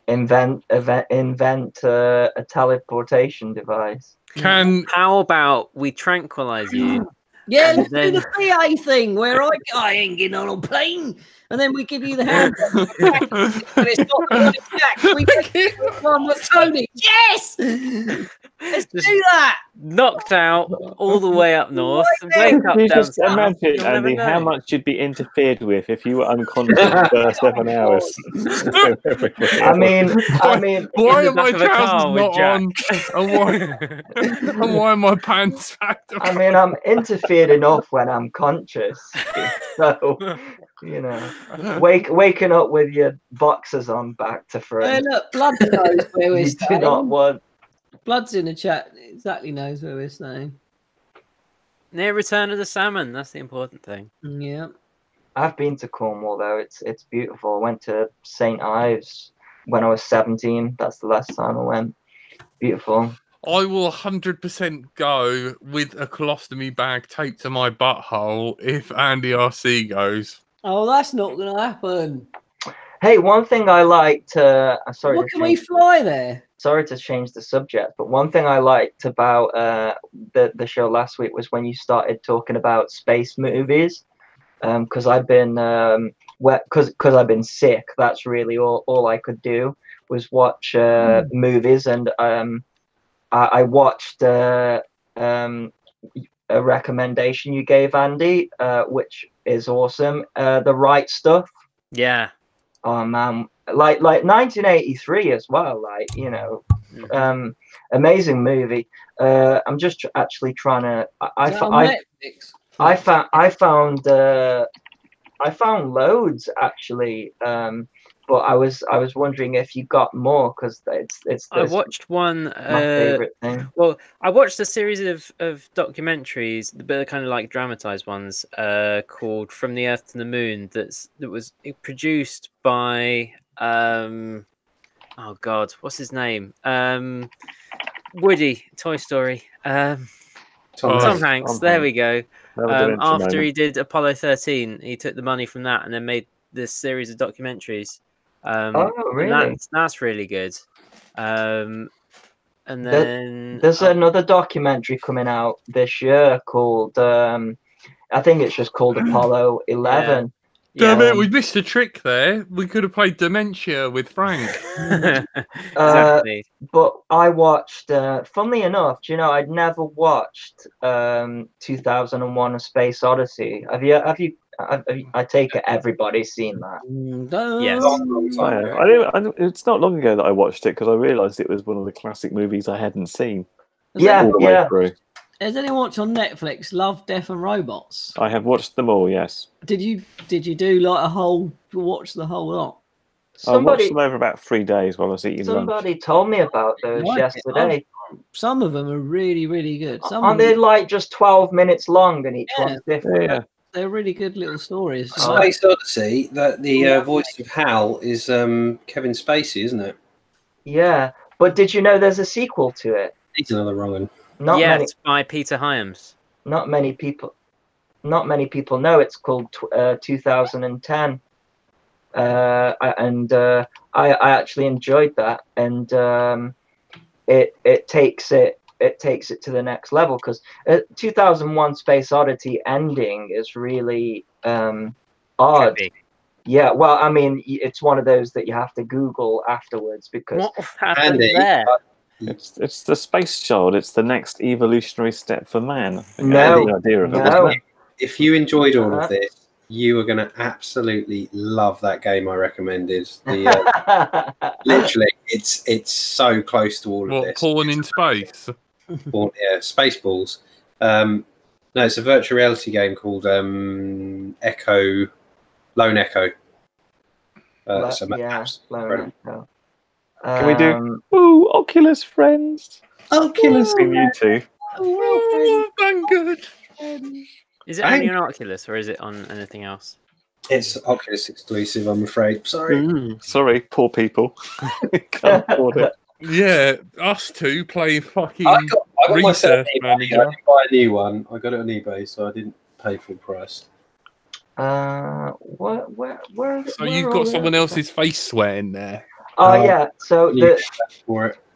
Invent a teleportation device. How about we tranquilize you? Yeah, let's do the PA thing where I ain't getting on a plane, and then we give you the hand. But it's not the Jack. We get one with Tony. Yes, let's do that. Knocked out all the way up north. Wake up you down just south. imagine, Andy, how much you'd be interfered with if you were unconscious for 7 hours. I mean, why are my trousers not on? And why are my pants back? I mean, I'm interfered enough when I'm conscious. So, waking up with your boxers on back to front. Hey, look, Blood knows where we're staying. Do not want. Blood's in the chat. Exactly knows where we're staying. Near Return of the Salmon. That's the important thing. Yeah. I've been to Cornwall though. It's beautiful. I went to St. Ives when I was 17. That's the last time I went. Beautiful. I will 100% go with a colostomy bag taped to my butthole if Andy RC goes. Oh, that's not going to happen. Hey, one thing I liked. What can we fly there? Sorry to change the subject, but one thing I liked about the show last week was when you started talking about space movies. Because I've been because I've been sick. That's really all I could do was watch movies, and I watched a recommendation you gave, Andy, which is awesome. The Right Stuff. Yeah. Oh man, like 1983 as well. Amazing movie. I'm just actually trying to. I found loads actually. but I was wondering if you got more, because it's I watched one. My favorite thing. Well, I watched a series of documentaries, but kind of like dramatized ones, called "From the Earth to the Moon." That was produced by oh God, what's his name? Woody, Toy Story. Tom Hanks. There we go. After he did Apollo 13, he took the money from that and then made this series of documentaries. Oh, really? That's really good. And then there's another documentary coming out this year called I think it's just called Apollo 11. Damn it, we missed a trick there. We could have played Dementia with Frank. Exactly. But I watched, funnily enough, do you know, I'd never watched 2001: A Space Odyssey. Have you? I take it everybody's seen that. Yes. It's not long ago that I watched it because I realised it was one of the classic movies I hadn't seen. Yeah. Has anyone watched on Netflix Love, Death and Robots? I have watched them all, yes. Did you do like watch the whole lot? I watched them over about 3 days while I was eating lunch. Somebody told me about those yesterday. Some of them are really, really good. Aren't they like just 12 minutes long and each one's different? Yeah. They're really good little stories. Space Odyssey, the voice of Hal is Kevin Spacey, isn't it? Yeah. But did you know there's a sequel to it? He's another wrong one. It's by Peter Hyams. Not many people know it's called 2010. I actually enjoyed that, and it takes it to the next level, because 2001: Space Odyssey ending is really odd. Heavy. Yeah, well, I mean, it's one of those that you have to Google afterwards, because what happened there? It's the space child. It's the next evolutionary step for man. No, the idea of it, wasn't it? If you enjoyed all of this, you are going to absolutely love that game I recommended. Literally, it's so close to all of this. Porn in space? Spaceballs. No, it's a virtual reality game called Lone Echo. Lone Echo. Can we do Oculus friends? Oculus in you two. Thank God. Is it only on Oculus or is it on anything else? It's Oculus exclusive, I'm afraid. Sorry. Sorry, poor people. Can't afford it. Yeah, us two play fucking I got myself research I manager. didn't buy a new one. I got it on eBay, so I didn't pay full price. Where So you've got someone else's face sweating there. Oh yeah, so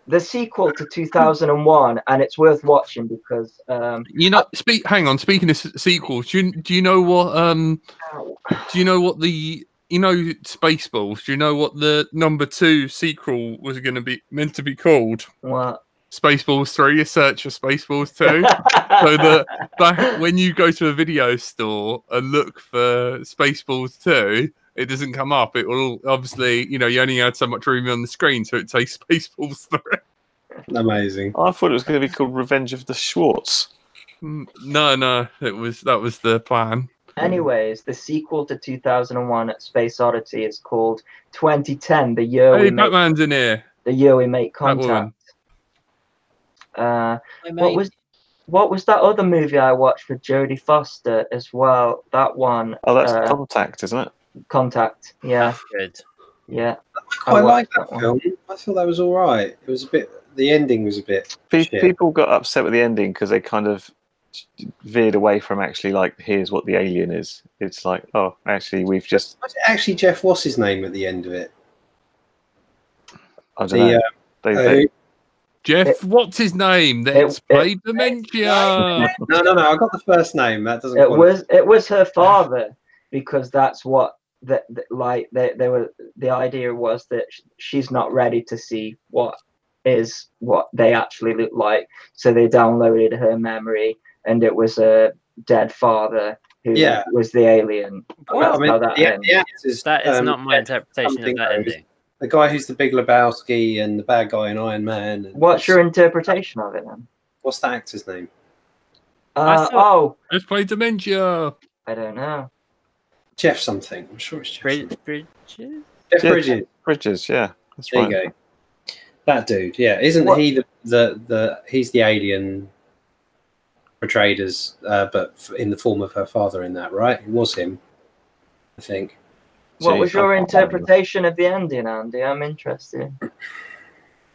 the sequel to 2001, and it's worth watching because hang on. Speaking of sequels, do you know what Spaceballs? Do you know what the number 2 sequel was going to be meant to be called? What? Spaceballs 3. A search for Spaceballs 2. So that back when you go to a video store and look for Spaceballs 2. It doesn't come up. It will obviously, you only had so much room on the screen, so it takes Spaceballs 3. Amazing. I thought it was going to be called Revenge of the Schwartz. No, that was the plan. Anyways, the sequel to 2001: Space Odyssey is called 2010, the year Batman's in here. The year we make contact. What was that other movie I watched with Jodie Foster as well? That one. Oh, that's Contact, isn't it? Contact, yeah. That's good. Yeah. I quite like that film. I thought that was all right. It was a bit. The ending was a bit. People got upset with the ending because they kind of veered away from actually like, here's what the alien is. It's like, oh, actually, we've just. Actually, Jeff, what's his name at the end of it? I don't know. Jeff, what's his name? That's played Dementia. No. I got the first name. That doesn't. It was her father, because that's what they were. The idea was that she's not ready to see what they actually look like, so they downloaded her memory, and it was a dead father who was the alien. Well, that is not my interpretation of that ending. The guy who's the Big Lebowski and the bad guy in Iron Man. What's your interpretation of it then? What's the actor's name? Let's play Dementia. I don't know. Jeff something. I'm sure it's Jeff. Bridges? Jeff Bridges. Bridges, yeah. That's there right. you go. That dude, yeah. Isn't he he's the alien portrayed as, but in the form of her father in that, right? It was him, I think. What was your interpretation of the ending, Andy? I'm interested.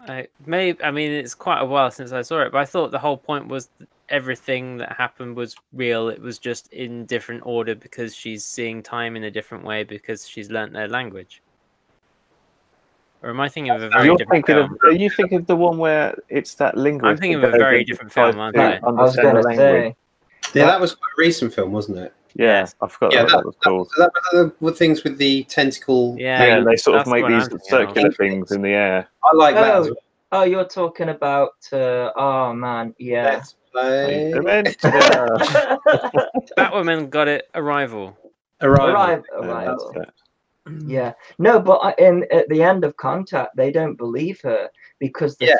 I mean, it's quite a while since I saw it, but I thought the whole point was everything that happened was real. It was just in different order because she's seeing time in a different way because she's learnt their language. Or am I thinking of a very different film? Are you thinking of the one where it's that linguist? I'm thinking of a very different film, aren't I? I was going to say. Yeah, that was quite a recent film, wasn't it? Yeah, I forgot that was called. That was the things with the tentacle. Yeah, they sort of make these circular things in the air. I like that as well. Oh, you're talking about, oh man, yeah. Let's play. Batwoman got it, Arrival. Yeah. No, but at the end of Contact, they don't believe her because the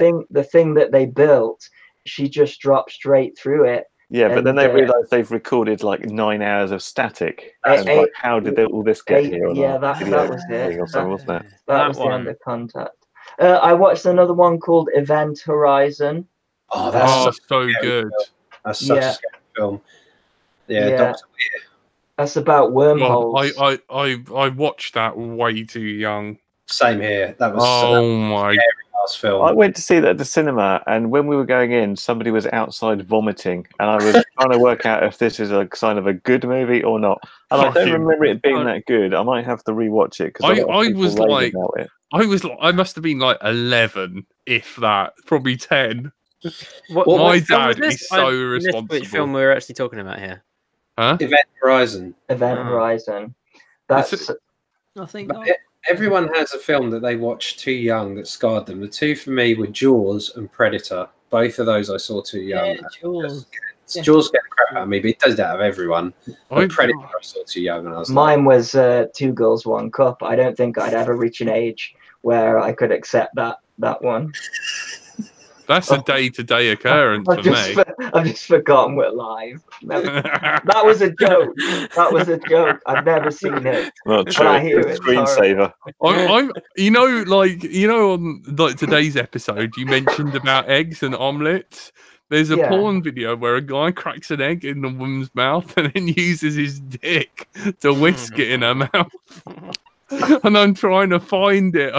thing that they built, she just dropped straight through it. Yeah, but then they realise they've recorded like 9 hours of static. And how did all this get here? Yeah, that was it. Or something, wasn't it? That was the end of Contact. I watched another one called Event Horizon. Oh, that's so good. That's such a scary film. Yeah, Doctor Weir. That's about wormholes. I watched that way too young. Same here. That was my last film. I went to see that at the cinema, and when we were going in, somebody was outside vomiting, and I was trying to work out if this is a sign of a good movie or not. And I don't remember it being that good. I might have to rewatch it because I must have been like 11, if that, probably 10. My dad is so irresponsible. Which film we're actually talking about here? Huh? Event Horizon. Horizon. That's. I think. Everyone has a film that they watched too young that scarred them. The two for me were Jaws and Predator. Both of those I saw too young. Yeah, Jaws. Jaws get the crap out of me, but it does that of everyone. But Predator I saw too young, and I was Mine was Two Girls, One Cup. I don't think I'd ever reach an age where I could accept that one. That's a day-to-day occurrence for me. I've just forgotten we're live. That was a joke. That was a joke. I've never seen it. Not true. I hear it. Screensaver. On like today's episode, you mentioned about eggs and omelets. There's a porn video where a guy cracks an egg in a woman's mouth and then uses his dick to whisk it in her mouth. And I'm trying to find it.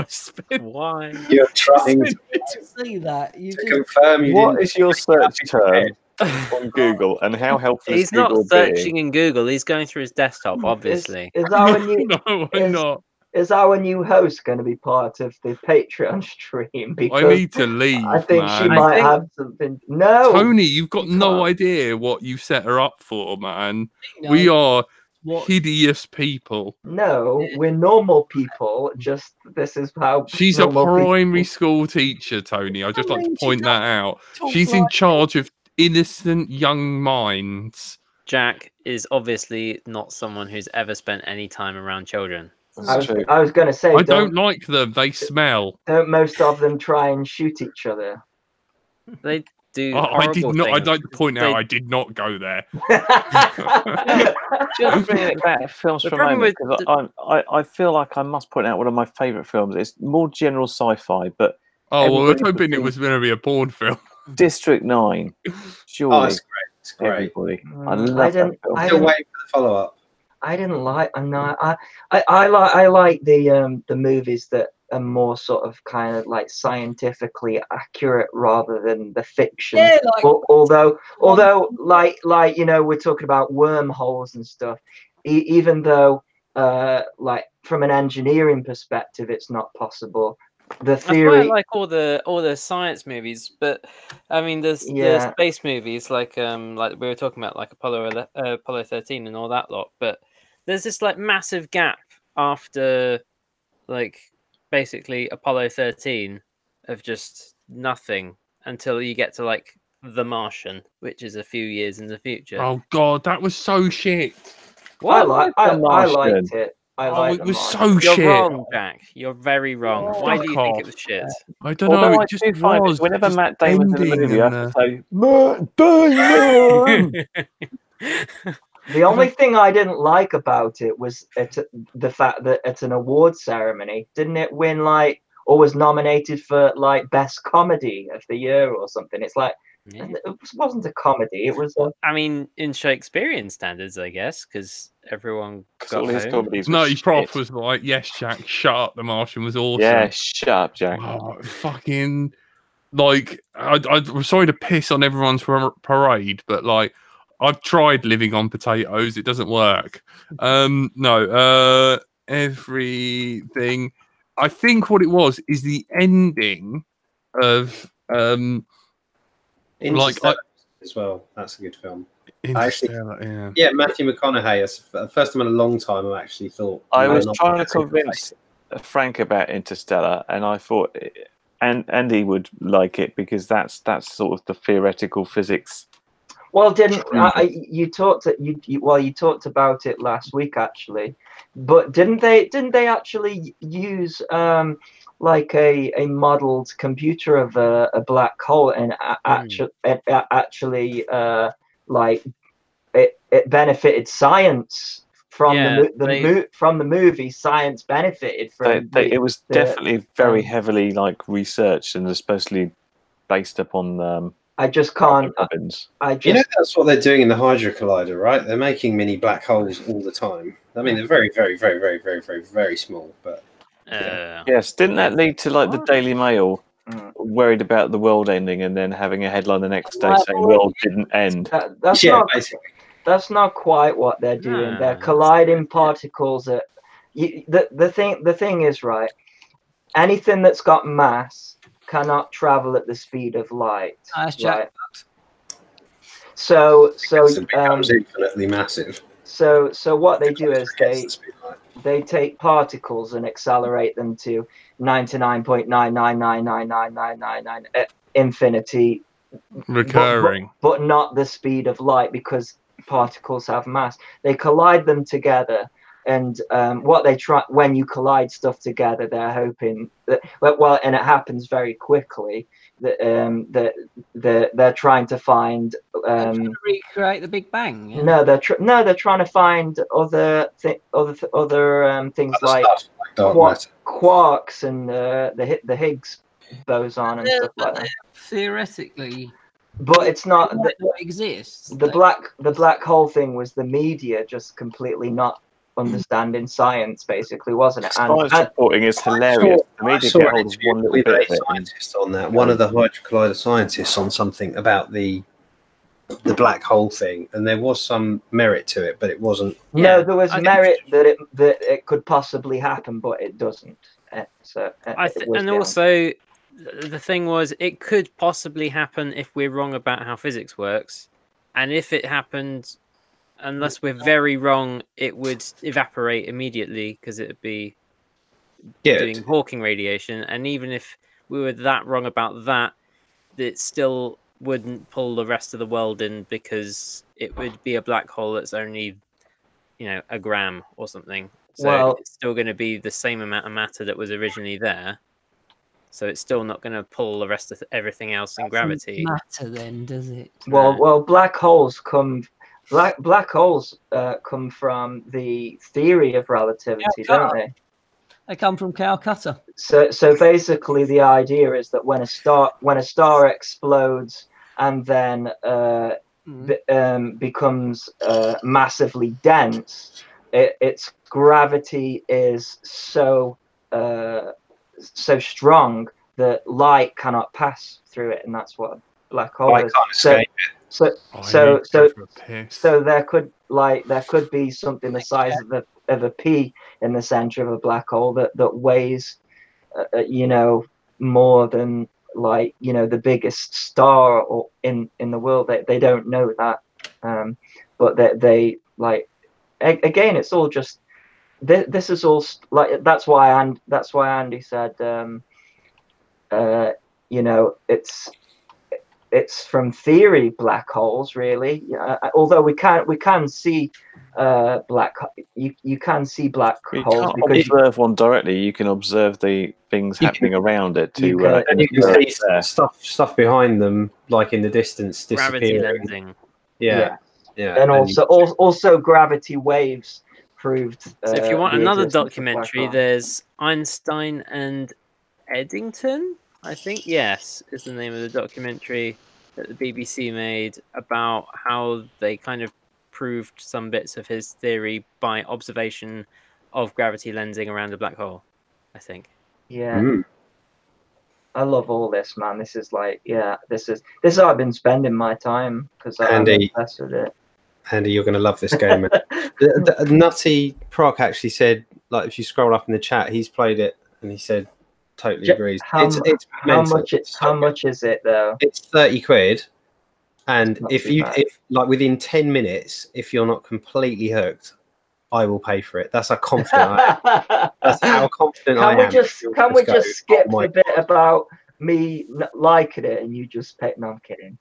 Why? You're trying to see that. Confirm you What is your search term on Google, and how helpful is Google? He's not searching in Google. He's going through his desktop, obviously. Is our new, no, I'm not. Is our new host going to be part of the Patreon stream? Because I need to leave. I think she might have something. No, Tony, you've got no idea what you set her up for, man. No. We are hideous people. No, we're normal people. Just this is how she's a primary school teacher, Tony. I'd just like to point that out. She's in charge of innocent young minds. Jack is obviously not someone who's ever spent any time around children. I was going to say, I don't like them. They smell. Don't most of them try and shoot each other? They do. I did not. I'd like to point out I did not go there. Just bringing it back to films for a moment, because I feel like I must point out one of my favourite films. It's more general sci-fi, but I was hoping it was going to be a porn film. District 9. Surely. Oh, it's great. It's great. Everybody. I love that film. I'm still waiting for the follow-up. I didn't like. I like the movies that are more sort of kind of like scientifically accurate rather than the fiction. Yeah, although like we're talking about wormholes and stuff. Even though like from an engineering perspective, it's not possible. The theory, I like all the science movies, but I mean, there's space movies like we were talking about, like Apollo 13 and all that lot. But there's this like massive gap after like basically Apollo 13 of just nothing until you get to like The Martian, which is a few years in the future. Oh God, that was so shit. Well, I liked it. It was so shit. You're wrong, Jack. You're very wrong. Why do you think it was shit? I don't know. It just was. Whenever Matt Damon's in the movie, I have to say, Matt Damon! The only thing I didn't like about it was the fact that at an award ceremony, didn't it win like, or was nominated for like best comedy of the year or something? It's like, it wasn't a comedy. It was. I mean, in Shakespearean standards, I guess, because everyone got all his home. comedies. No, his prof was like, "Yes, Jack, shut up. The Martian was awesome." Yeah, shut up, Jack. Oh, fucking. Like, I'm sorry to piss on everyone's parade, but like, I've tried living on potatoes. It doesn't work. No, everything. I think what it was is the ending of Interstellar as well. That's a good film. Interstellar, yeah, Matthew McConaughey. It's the first time in a long time I actually thought. I was trying to convince Frank about Interstellar, and I thought. And Andy would like it because that's sort of the theoretical physics. Well, you talked about it last week actually, but didn't they actually use like a modeled computer of a black hole and actually like it benefited science. From the movie, science benefited from. It was definitely very heavily like researched and especially based upon. I just can't. You know, that's what they're doing in the Hydra Collider, right? They're making mini black holes all the time. I mean, they're very, very, very, very, very, very, very small. But yes, didn't that lead to like the Daily Mail worried about the world ending and then having a headline the next day saying the world didn't end? Basically. That's not quite what they're doing. They're colliding particles. The thing is, right, anything that's got mass cannot travel at the speed of light. Right? So it becomes infinitely massive. So what they do is they take particles and accelerate them to 99.9999999 infinity, recurring, but not the speed of light because particles have mass. They collide them together, and what they try when you collide stuff together, they're hoping that and it happens very quickly that they're trying to find recreate the Big Bang. Yeah? No, they're trying to find other things like quarks and the Higgs boson and stuff like that. Theoretically. But it's not what exists. The black hole thing was the media just completely not understanding science, basically, wasn't it? Science reporting is hilarious. The media get hold of one little bit of it. Scientist on that. One of the Hydra Collider scientists on something about the black hole thing, and there was some merit to it, but it wasn't. No, there was merit that it could possibly happen, but it doesn't. Also. The thing was, it could possibly happen if we're wrong about how physics works. And if it happened, unless we're very wrong, it would evaporate immediately because it would be doing Hawking radiation. And even if we were that wrong about that, it still wouldn't pull the rest of the world in because it would be a black hole that's only, a gram or something. So it's still going to be the same amount of matter that was originally there. So it's still not going to pull the rest of everything else in gravity. Matter then, does it? Well, black holes come from the theory of relativity, don't they? They come from Calcutta. So basically, the idea is that when a star explodes and then becomes massively dense, its gravity is so strong that light cannot pass through it, and that's what a black hole is. So there could be something the size of a pea in the center of a black hole that weighs more than the biggest star or in the world. They don't know that, but they again, it's all just. This is all that's why Andy said it's from theory black holes really. Although we can see you can see black holes because you observe one directly. You can observe the things happening around it too. And you can see stuff behind them, like in the distance, disappearing. Gravity lensing. Yeah. Yeah, and also gravity waves proved. So if you want another documentary, there's Einstein and Eddington, I think. Yes, is the name of the documentary that the BBC made about how they kind of proved some bits of his theory by observation of gravity lensing around a black hole, I think. Yeah. I love all this, man. This is like, this is how I've been spending my time because I'm obsessed with it. Andy, you're going to love this game. the Nutty Proc actually said, like, if you scroll up in the chat, he's played it and he said totally agrees. How much is it though? It's 30 quid. And if like within 10 minutes, if you're not completely hooked, I will pay for it. That's how confident I am. That's how confident I am. Can we just skip the bit about me liking it and you just pay? No, I'm kidding.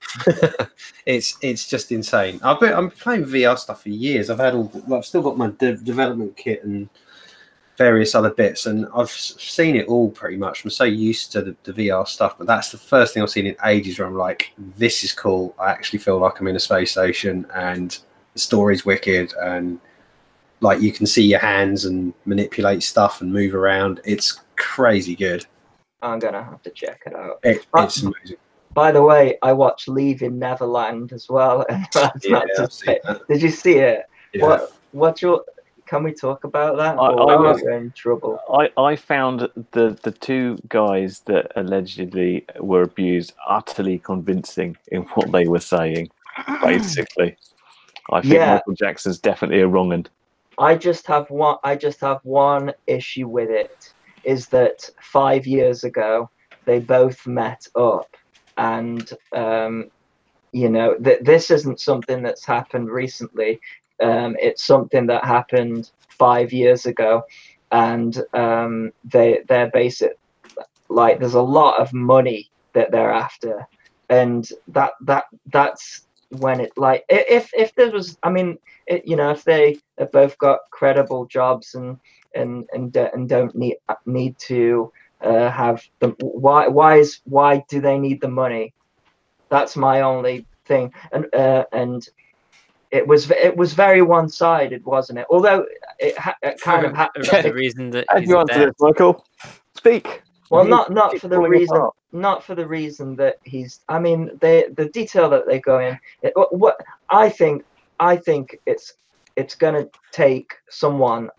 It's just insane. I'm playing VR stuff for years. I've still got my development kit and various other bits, and I've seen it all pretty much. I'm so used to the VR stuff, but that's the first thing I've seen in ages where I'm like, this is cool. I actually feel like I'm in a space station, and the story's wicked, and like you can see your hands and manipulate stuff and move around. It's crazy good. I'm gonna have to check it out. It's amazing. By the way, I watched Leaving Neverland as well. And did you see it? Yeah. What's your? Can we talk about that? I was in trouble. I found the two guys that allegedly were abused utterly convincing in what they were saying. Basically, I think Michael Jackson's definitely a wrong un. I just have one issue with it, is that 5 years ago they both met up, and this isn't something that's happened recently. It's something that happened 5 years ago, and they're basic. Like, there's a lot of money that they're after, and that's when it, like, if there was, I mean, if they have both got credible jobs and don't need to have them, why do they need the money? That's my only thing, and it was very one-sided, wasn't it? Although it kind of the reason that he's you answer this, Michael. Speak. Well, not for the reason that he's. I mean, the detail that they go in. What I think it's gonna take someone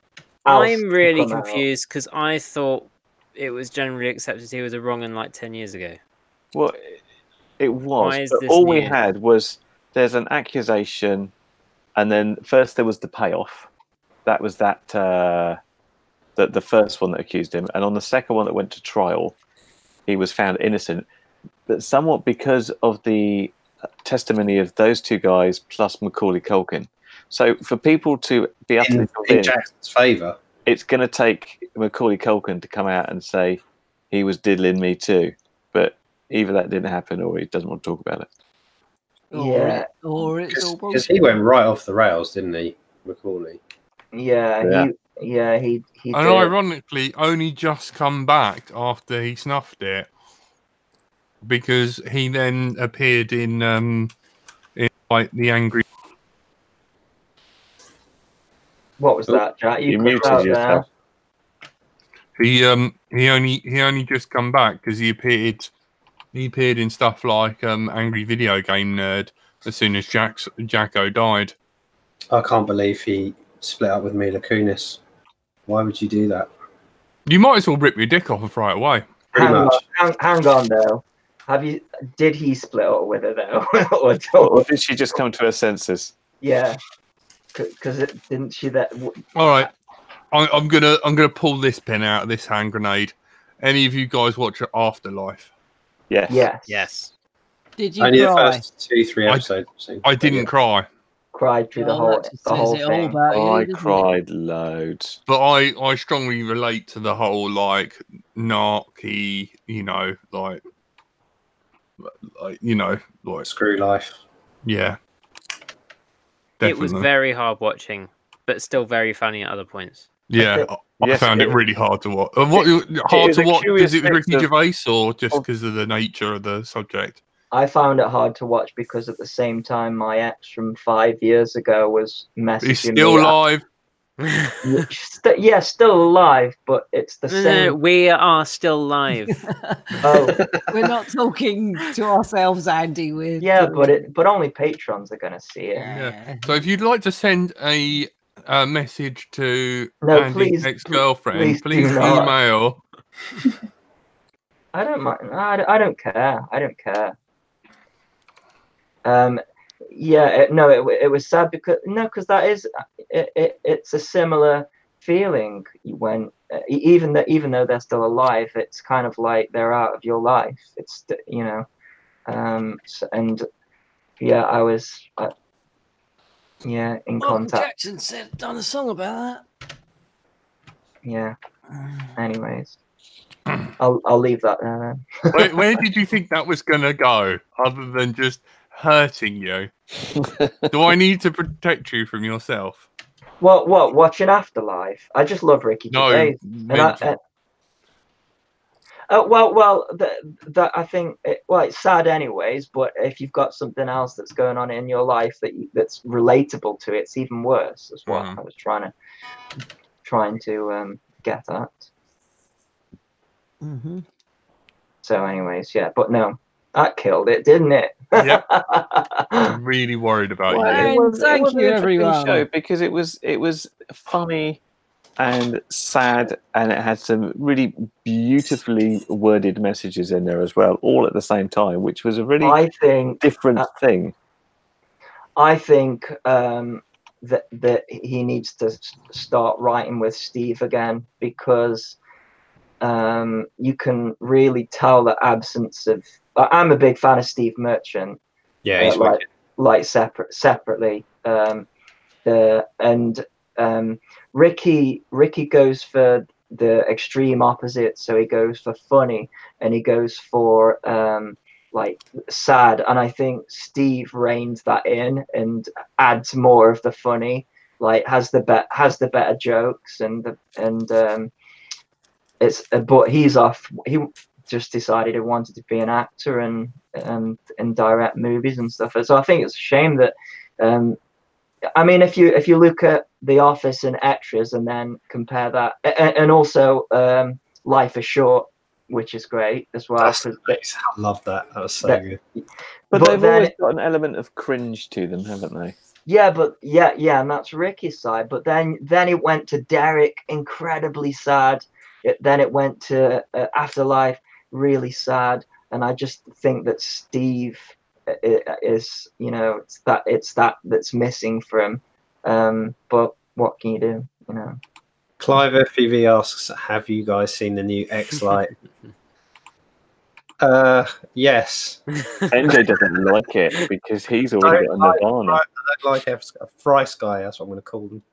else. I'm really confused because I thought it was generally accepted he was a wrong un like 10 years ago. Well, it was. But all we had was there's an accusation, and then first there was the payoff. That was the first one that accused him, and on the second one that went to trial, he was found innocent. But somewhat because of the testimony of those two guys plus Macaulay Culkin. So for people to be utterly in Jackson's favour, it's going to take Macaulay Culkin to come out and say he was diddling me too. But either that didn't happen, or he doesn't want to talk about it. Yeah, or it's all because he went right off the rails, didn't he, Macaulay? Yeah. He and did. Ironically only just come back after he snuffed it, because he then appeared in like the Angry. What was that, Jack? You muted yourself. He only just come back because he appeared in stuff like Angry Video Game Nerd as soon as Jacko died. I can't believe he split up with Mila Kunis. Why would you do that? You might as well rip your dick off right away. Pretty much. Hang on though. Did he split up with her though? or did she just come to her senses? Yeah, because didn't she that? All right, I'm gonna pull this pin out of this hand grenade. Any of you guys watch Afterlife? Yes. Yes. Did you Only cry? the first 2-3 episodes. I didn't cry. Cried through the whole thing. I cried loads. But I strongly relate to the whole like narky, like Screw life. Yeah. Definitely. It was very hard watching, but still very funny at other points. Yeah, I found it really hard to watch. Hard to watch because it was Ricky Gervais, or just because of the nature of the subject? I found it hard to watch because at the same time my ex from 5 years ago was messaging He's still alive. Yeah, still alive, but it's the same. We are still live. Oh, we're not talking to ourselves, Andy. But only patrons are going to see it. Yeah. So if you'd like to send a message to Andy's ex-girlfriend, please email. I don't mind. I don't care. I don't care. Yeah, it was sad because that is it's a similar feeling when even though they're still alive, it's kind of like they're out of your life. It's and yeah, I was in contact. Jackson done a song about that. Yeah. Anyways, I'll leave that there then. Where did you think that was gonna go, other than just hurting you? Do I need to protect you from yourself? What? Watching Afterlife? I just love Ricky Gervais. I think it's sad anyways. But if you've got something else that's going on in your life that's relatable to it, it's even worse. Is what I was trying to get at. Mm-hmm. So, anyways, yeah. But no, that killed it, didn't it? Yep. I'm really worried about you. Thank you, everyone. Show because it was funny and sad, and it had some really beautifully worded messages in there as well, all at the same time, which was a really different thing. I think that he needs to start writing with Steve again, because you can really tell the absence of. I'm a big fan of Steve Merchant. Yeah, he's like separately. Ricky goes for the extreme opposite, so he goes for funny and he goes for like sad, and I think Steve reins that in and adds more of the funny, like has the better jokes and it's but he's off. He just decided he wanted to be an actor and direct movies and stuff. So I think it's a shame that I mean, if you look at The Office and Extras and then compare that, and also Life is Short, which is great as well. That's nice. I love that. That was so good. But they've always got an element of cringe to them, haven't they? Yeah, but yeah, and that's Ricky's side. But then it went to Derek, incredibly sad. Then it went to Afterlife, really sad. And I just think that Steve is, it's that that's missing from. But what can you do? Clive FEV asks, "Have you guys seen the new X-Lite?" Yes. NJ doesn't like it because he's already got a Nirvana. I don't like a Fry Sky. That's what I'm going to call them.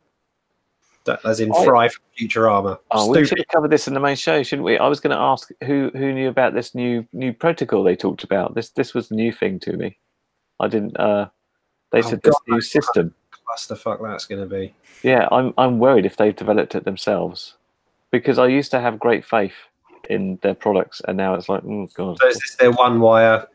As in Fry from Futurama. Oh, we should have covered this in the main show, shouldn't we? I was going to ask who knew about this new protocol they talked about. This was a new thing to me. I didn't. They said this new system. What the fuck that's going to be? Yeah, I'm worried if they've developed it themselves, because I used to have great faith in their products, and now it's like, oh god. So is this their one wire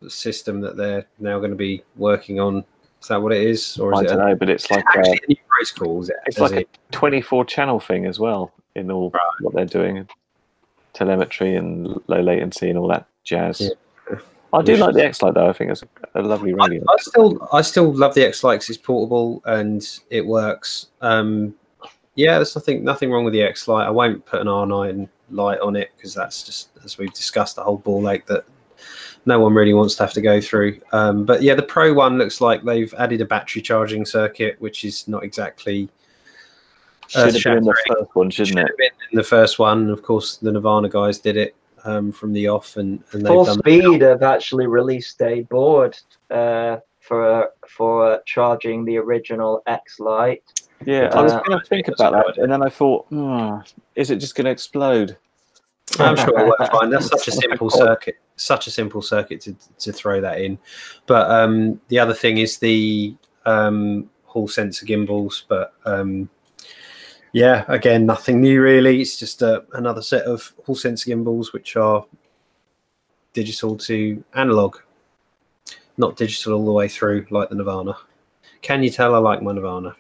system that they're now going to be working on? Is that what it is, or is I don't know? But it's like actually a new protocol. Is it? It's like a 24 channel thing as well in all what they're doing, telemetry and low latency and all that jazz. Yeah. I do like the X-Lite though. I think it's a lovely radio. I still love the X-Lite because it's portable and it works. Yeah, there's nothing wrong with the X-Lite. I won't put an R9 light on it because that's just, as we've discussed, the whole ball ache that no one really wants to have to go through. But yeah, the Pro one looks like they've added a battery charging circuit, which is not exactly. Should have been in the first one, shouldn't it? Have been in the first one. Of course, the Nirvana guys did it from the off, and they've Full done Speed have actually released a board for charging the original X-Lite. Yeah, I was going to think about that, and then I thought, is it just going to explode? I'm sure it works fine. That's such a simple circuit. Such a simple circuit to throw that in. But the other thing is the Hall sensor gimbals. But yeah, again, nothing new really. It's just another set of Hall sensor gimbals, which are digital to analog. not digital all the way through like the Nirvana. Can you tell I like my Nirvana?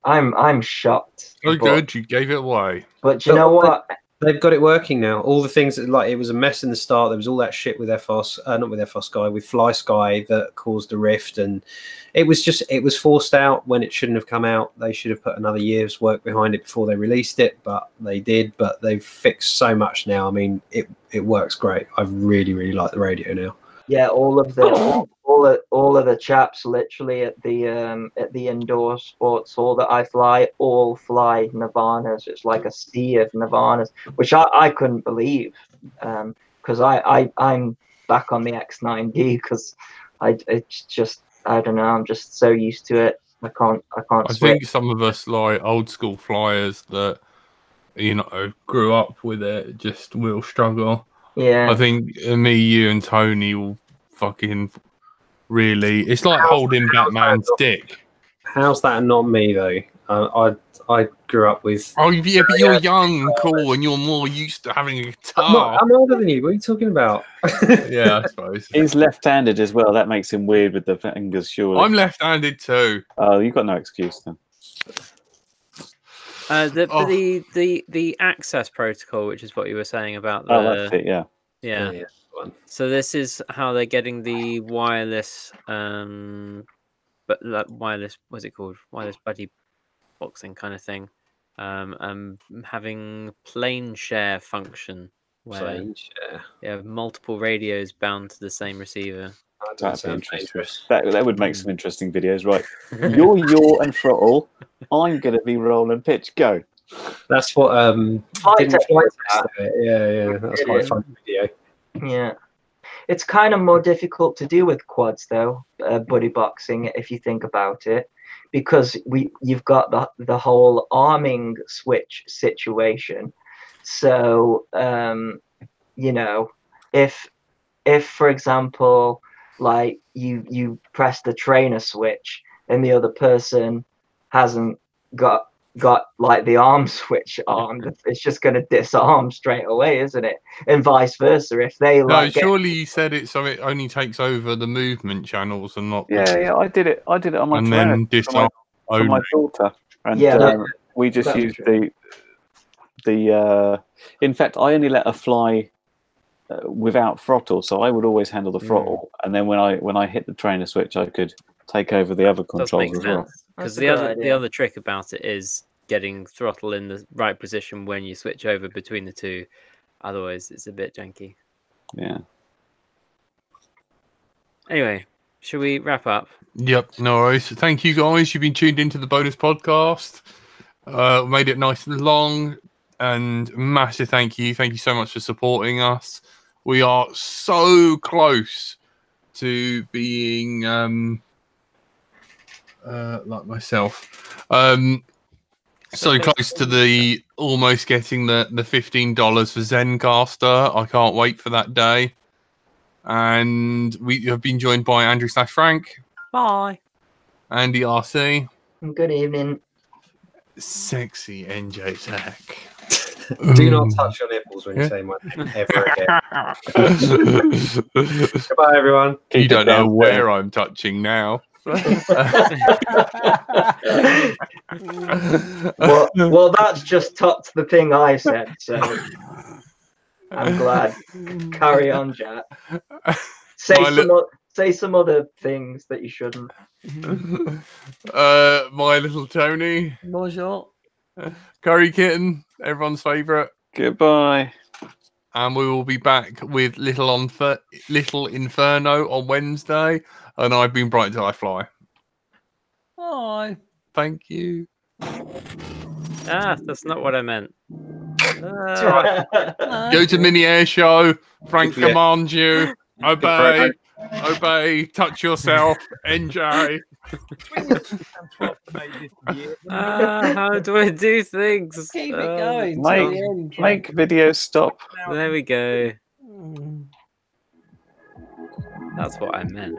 I'm shocked. Oh, good, you gave it away. But you know what? They've got it working now. All the things that, like, it was a mess in the start. There was all that shit with FOSS, not with FOSS Sky, with Fly Sky that caused a rift, and it was forced out when it shouldn't have come out. They should have put another year's work behind it before they released it, but they did. But they've fixed so much now. I mean, it works great. I really, really like the radio now. Yeah, all of the chaps literally at the indoor sports hall that I fly all fly Nirvanas. It's like a sea of Nirvanas, which I couldn't believe, because I'm back on the X9D because it's just, I don't know, I'm just so used to it. I can't. I think some of us, like old school flyers that grew up with it, just will struggle. Yeah, I think me, you, and Tony will fucking really. It's like holding Batman's dick. How's that not me though? I grew up with. Oh yeah, but you're young and cool, and you're more used to having a guitar. I'm older than you. What are you talking about? Yeah, I suppose. He's left-handed as well. That makes him weird with the fingers, surely. I'm left-handed too. Oh, you've got no excuse then. The access protocol, which is what you were saying about the. Oh, that's it. Yeah. Yeah. So this is how they're getting the wireless, but that wireless, what's it called? Wireless buddy boxing kind of thing. Having plane share function. Where you have multiple radios bound to the same receiver. That'd be interesting. That would make some interesting videos, right? You're yaw and throttle. I'm going to be roll and pitch. Go. That's what yeah, that's quite a fun video. Yeah, it's kind of more difficult to do with quads though, buddy boxing, if you think about it, because you've got the whole arming switch situation. So if for example, like you press the trainer switch and the other person hasn't got like the arm switch armed, it's just going to disarm straight away, isn't it? And vice versa. If they surely you said it so it only takes over the movement channels and not. Yeah, I did it on my and then disarm for my daughter, and we just used the. In fact, I only let her fly without throttle, so I would always handle the throttle, and then when I hit the trainer switch, I could take over the other controls as well. Because the other trick about it is getting throttle in the right position when you switch over between the two. Otherwise, it's a bit janky. Yeah. Anyway, should we wrap up? Yep, no worries. Thank you, guys. You've been tuned into the bonus podcast. Made it nice and long, and massive thank you. Thank you so much for supporting us. We are so close to being... like myself, so close to the almost getting the $15 for Zencaster. I can't wait for that day. And we have been joined by Andrew / Frank. Bye. Andy RC. Good evening. Sexy NJ Tech. Do not touch your nipples when you say my name ever again. Goodbye, everyone. You don't know where I'm touching now. well, that's just topped the thing I said, so I'm glad. Carry on, Jack. Say some other things that you shouldn't. My little Tony. Bonjour. Curry Kitten, everyone's favourite. Goodbye. And we will be back with Little Inferno on Wednesday. And I've been Bright Till I Fly. Bye. Thank you. That's not what I meant. Right. Go to Mini Air Show. Frank commands you. Obey. Obey. Touch yourself. Enjoy. How do I do things? Keep it going. Make videos stop. There we go. That's what I meant.